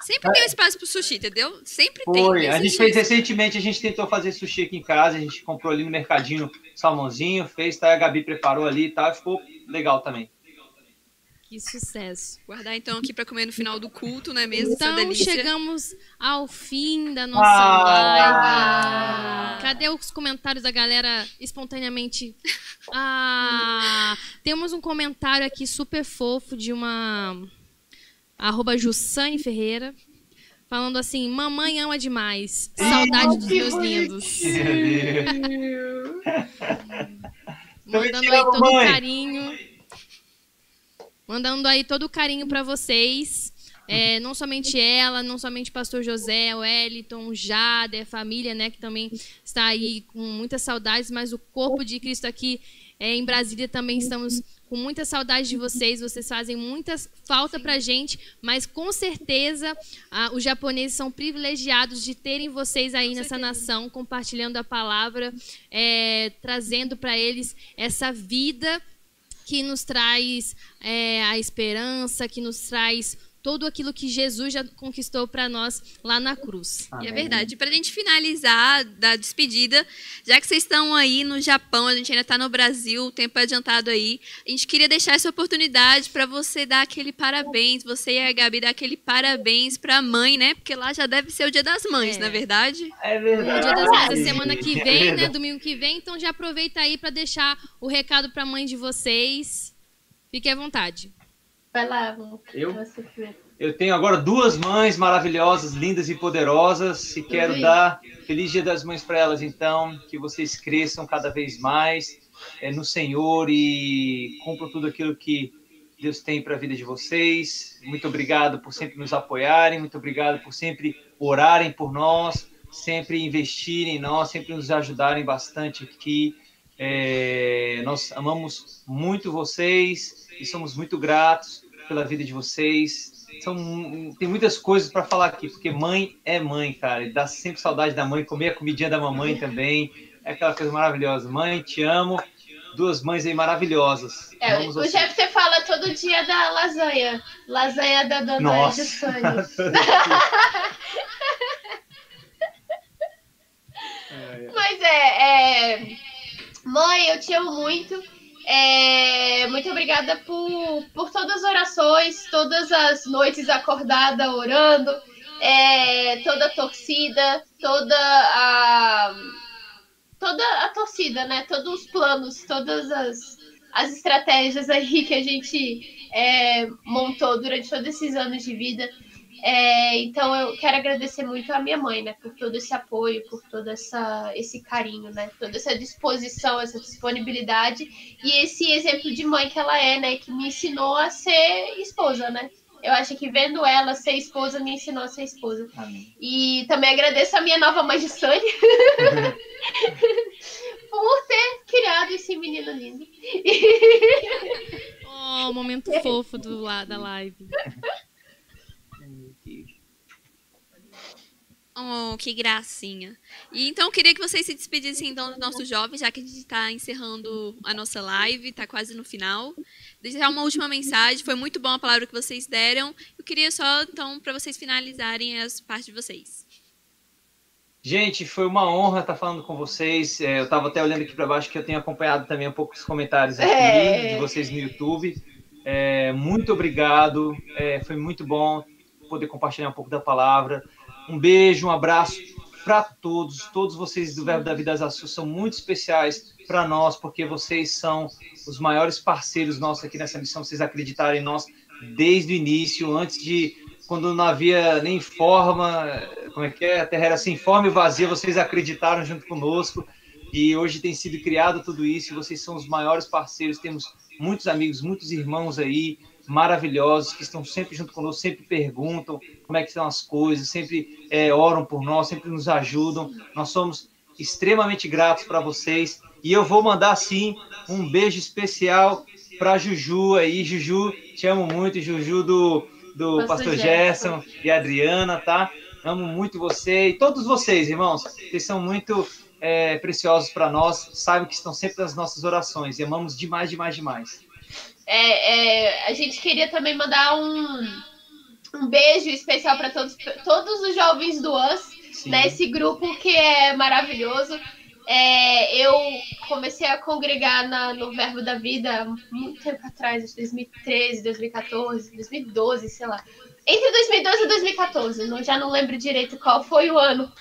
Sempre tem um espaço pro sushi, entendeu? Sempre tem. Foi. A gente existe fez isso. recentemente, a gente tentou fazer sushi aqui em casa, a gente comprou ali no mercadinho salmãozinho, fez, tá? A Gabi preparou ali e tal, ficou legal também. Que sucesso. Guardar então aqui pra comer no final do culto, não é mesmo? Essa Então, delícia. chegamos ao fim da nossa live. Ah. Cadê os comentários da galera espontaneamente? Temos um comentário aqui super fofo de uma @Jussane Ferreira, falando assim: mamãe ama demais. Saudade dos meus lindos. Mandando aí todo o carinho. Mandando aí todo o carinho pra vocês. não somente ela, não somente o pastor José, o Wellington, o Jader, a família, né, que também está aí com muitas saudades, mas o corpo de Cristo aqui em Brasília também estamos com muita saudade de vocês. Vocês fazem muita falta pra gente, mas com certeza os japoneses são privilegiados de terem vocês aí nessa nação, compartilhando a palavra, trazendo para eles essa vida que nos traz a esperança, que nos traz tudo aquilo que Jesus já conquistou para nós lá na cruz. E é verdade. Para a gente finalizar da despedida, já que vocês estão aí no Japão, a gente ainda está no Brasil, o tempo é adiantado aí, a gente queria deixar essa oportunidade para você dar aquele parabéns, você e a Gabi dar aquele parabéns para a mãe, né? Porque lá já deve ser o Dia das Mães, não é verdade? É verdade. O Dia das Mães é semana que vem, né? Domingo que vem, então já aproveita aí para deixar o recado para a mãe de vocês. Fique à vontade. Vai lá, Eu tenho agora 2 mães maravilhosas, lindas e poderosas, e quero dar Feliz Dia das Mães para elas, então, que vocês cresçam cada vez mais no Senhor e cumpram tudo aquilo que Deus tem para a vida de vocês. Muito obrigado por sempre nos apoiarem, muito obrigado por sempre orarem por nós, sempre investirem em nós, sempre nos ajudarem bastante aqui. Nós amamos muito vocês e somos muito gratos pela vida de vocês. Tem muitas coisas para falar aqui, porque mãe é mãe, cara, e dá sempre saudade da mãe, comer a comidinha da mamãe também, é aquela coisa maravilhosa. Mãe, te amo, 2 mães aí maravilhosas. O Jefter fala todo dia da lasanha da dona Jussane. Mas mãe, eu te amo muito. Muito obrigada por todas as orações, todas as noites acordada orando, toda a torcida, toda a torcida, né? Todos os planos, todas as estratégias aí que a gente montou durante todos esses anos de vida. Então eu quero agradecer muito a minha mãe, né, por todo esse apoio, por todo esse carinho, né, toda essa disposição, essa disponibilidade e esse exemplo de mãe que ela é, né, que me ensinou a ser esposa, né. Eu acho que vendo ela ser esposa me ensinou a ser esposa. Amém. E também agradeço a minha nova mãe de Sânia por ter criado esse menino lindo. Oh, momento fofo da live. Oh, que gracinha. E então eu queria que vocês se despedissem então dos nossos jovens, já que a gente está encerrando a nossa live, está quase no final. Deixar uma última mensagem, foi muito bom a palavra que vocês deram. Eu queria só, então, para vocês finalizarem as partes de vocês. Gente, foi uma honra estar falando com vocês. Eu estava até olhando aqui para baixo, que eu tenho acompanhado também um pouco os comentários aqui de vocês no YouTube. Muito obrigado, foi muito bom poder compartilhar um pouco da palavra. Um beijo, um abraço para todos vocês do Verbo da Vida Azaçu são muito especiais para nós, porque vocês são os maiores parceiros nossos aqui nessa missão. Vocês acreditaram em nós desde o início, quando não havia nem forma, a terra era sem forma e vazia, vocês acreditaram junto conosco, e hoje tem sido criado tudo isso, e vocês são os maiores parceiros. Temos muitos amigos, muitos irmãos aí, maravilhosos, que estão sempre junto conosco, sempre perguntam como é que estão as coisas, sempre oram por nós, sempre nos ajudam. Nós somos extremamente gratos para vocês. E eu vou mandar, sim, um beijo especial para Juju aí. Juju, te amo muito, Juju do Pastor Gerson e Adriana, tá? Amo muito você e todos vocês, irmãos. Vocês são muito preciosos para nós. Saibam que estão sempre nas nossas orações. E amamos demais, demais, demais. A gente queria também mandar um beijo especial para todos os jovens do US, né? Esse grupo que é maravilhoso. Eu comecei a congregar no Verbo da Vida há muito tempo atrás, 2013, 2014, 2012, sei lá. Entre 2012 e 2014, já não lembro direito qual foi o ano.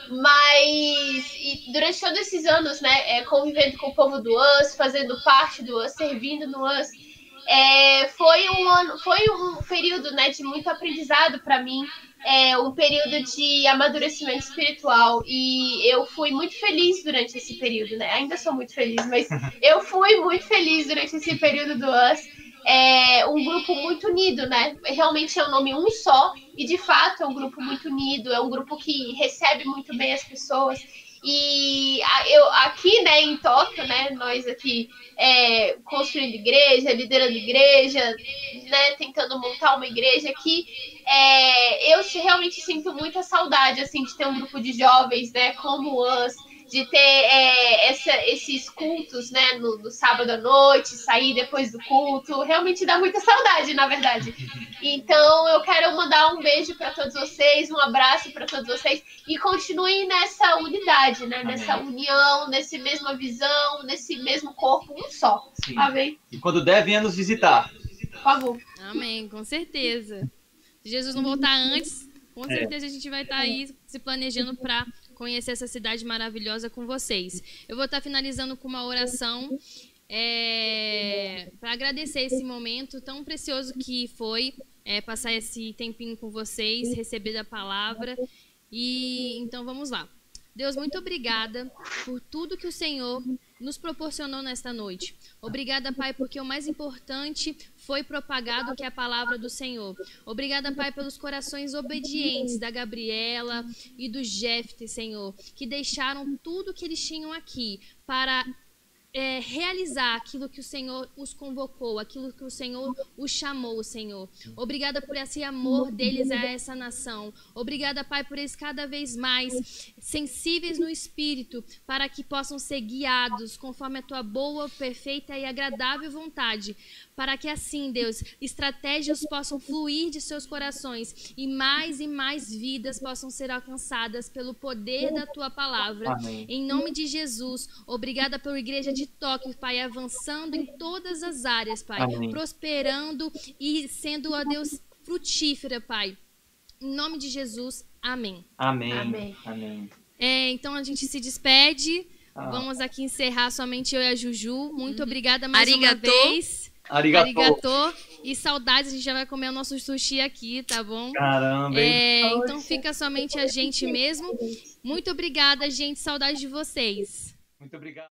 Mas durante todos esses anos, né, convivendo com o povo do US, fazendo parte do US, servindo no US, foi um período, né, de muito aprendizado para mim, um período de amadurecimento espiritual, e eu fui muito feliz durante esse período, né? Ainda sou muito feliz, mas eu fui muito feliz durante esse período do US. um grupo muito unido, né? Realmente é um nome um só, e de fato é um grupo muito unido, é um grupo que recebe muito bem as pessoas. E eu aqui, né, em Tóquio, né, nós aqui construindo igreja, liderando igreja, né, tentando montar uma igreja aqui, eu realmente sinto muita saudade, assim, de ter um grupo de jovens, né, como o US, de ter esses cultos, né, no sábado à noite, sair depois do culto, realmente dá muita saudade, na verdade. Então, eu quero mandar um beijo para todos vocês, um abraço para todos vocês, e continuem nessa unidade, né, nessa união, nessa mesma visão, nesse mesmo corpo, um só. Sim. Amém? E quando der, venha nos visitar. Por favor. Amém, com certeza. Se Jesus não voltar antes, com certeza a gente vai estar aí se planejando para conhecer essa cidade maravilhosa com vocês. Eu vou estar finalizando com uma oração para agradecer esse momento tão precioso que foi passar esse tempinho com vocês, receber a palavra. E então vamos lá. Deus, muito obrigada por tudo que o Senhor nos proporcionou nesta noite. Obrigada, Pai, porque o mais importante foi propagado, que é a palavra do Senhor. Obrigada, Pai, pelos corações obedientes da Gabriela e do Jefte, Senhor, que deixaram tudo que eles tinham aqui para realizar aquilo que o Senhor os convocou, aquilo que o Senhor os chamou, Senhor. Obrigada por esse amor deles a essa nação. Obrigada, Pai, por eles cada vez mais sensíveis no espírito, para que possam ser guiados conforme a tua boa, perfeita e agradável vontade, para que assim, Deus, estratégias possam fluir de seus corações e mais vidas possam ser alcançadas pelo poder da tua palavra. Amém. Em nome de Jesus, obrigada pela igreja de Tóquio, Pai, avançando em todas as áreas, Pai, Amém. Prosperando e sendo, ó Deus, frutífera, Pai. Em nome de Jesus, amém. Amém. Amém. Amém. Então a gente se despede. Vamos aqui encerrar somente eu e a Juju. Muito obrigada mais Arigatô. uma vez. Arigatô. E saudades, a gente já vai comer o nosso sushi aqui, tá bom? Caramba, hein? Então fica somente a gente mesmo. Muito obrigada, gente. Saudades de vocês. Muito obrigado.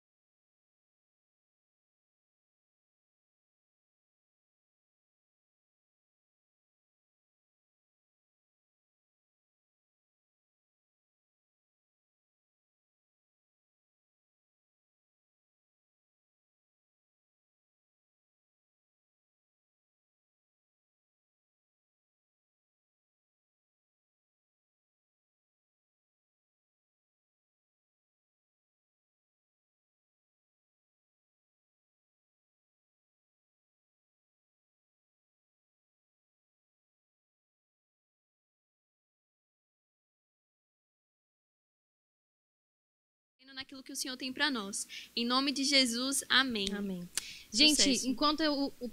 Naquilo que o Senhor tem para nós. Em nome de Jesus, amém. Amém. Gente, Sucesso. enquanto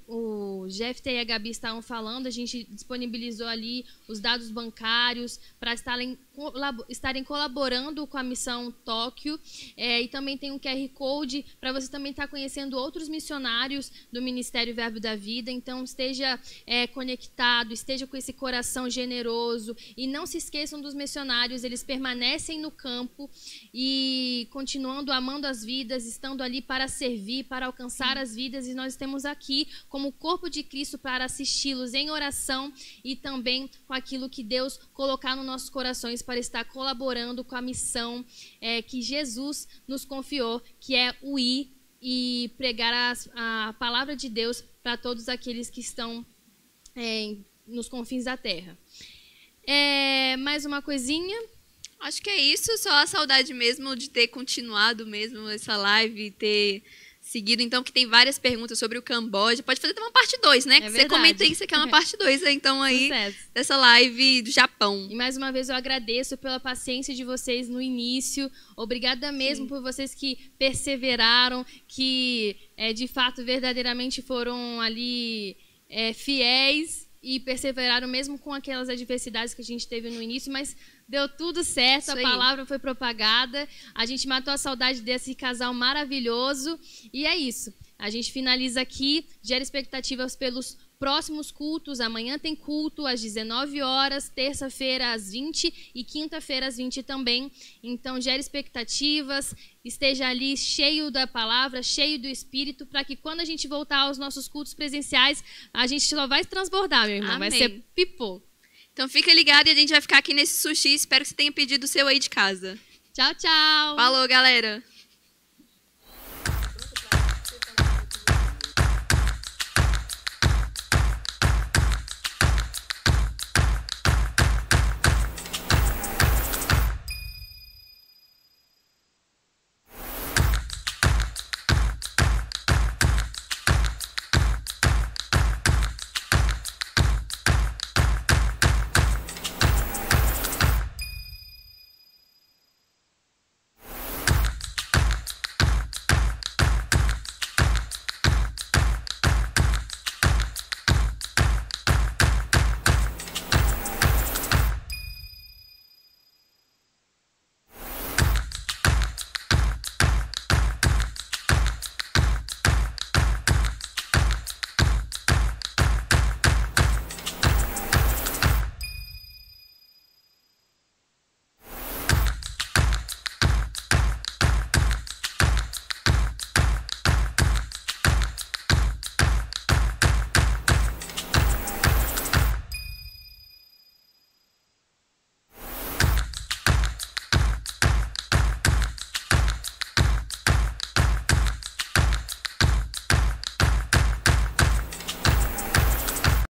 o Jefte e a Gabi estavam falando, a gente disponibilizou ali os dados bancários para estarem colaborando com a missão Tóquio. E também tem um QR Code para você também estar conhecendo outros missionários do Ministério Verbo da Vida. Então, esteja conectado, esteja com esse coração generoso. E não se esqueçam dos missionários, eles permanecem no campo e continuando amando as vidas, estando ali para servir, para alcançar as vidas, e nós estamos aqui como corpo de Cristo para assisti-los em oração e também com aquilo que Deus colocar nos nossos corações para estar colaborando com a missão que Jesus nos confiou, que é o ir e pregar a palavra de Deus para todos aqueles que estão nos confins da terra. Mais uma coisinha? Acho que é isso, só a saudade mesmo de ter continuado mesmo essa live, ter seguido, então, que tem várias perguntas sobre o Camboja. Pode fazer até uma parte 2, né? Que você comenta aí que você quer uma parte 2, então, aí, dessa live do Japão. E mais uma vez eu agradeço pela paciência de vocês no início. Obrigada mesmo por vocês que perseveraram, que, de fato, verdadeiramente foram ali fiéis e perseveraram mesmo com aquelas adversidades que a gente teve no início, mas deu tudo certo, a palavra foi propagada, a gente matou a saudade desse casal maravilhoso, e é isso. A gente finaliza aqui, gera expectativas pelos próximos cultos, amanhã tem culto às 19 horas, terça-feira às 20 e quinta-feira às 20 também. Então, gere expectativas, esteja ali cheio da palavra, cheio do Espírito, para que quando a gente voltar aos nossos cultos presenciais, a gente só vai transbordar, meu irmão. Amém. Vai ser pipô. Então fica ligado e a gente vai ficar aqui nesse sushi. Espero que você tenha pedido o seu aí de casa. Tchau, tchau. Falou, galera.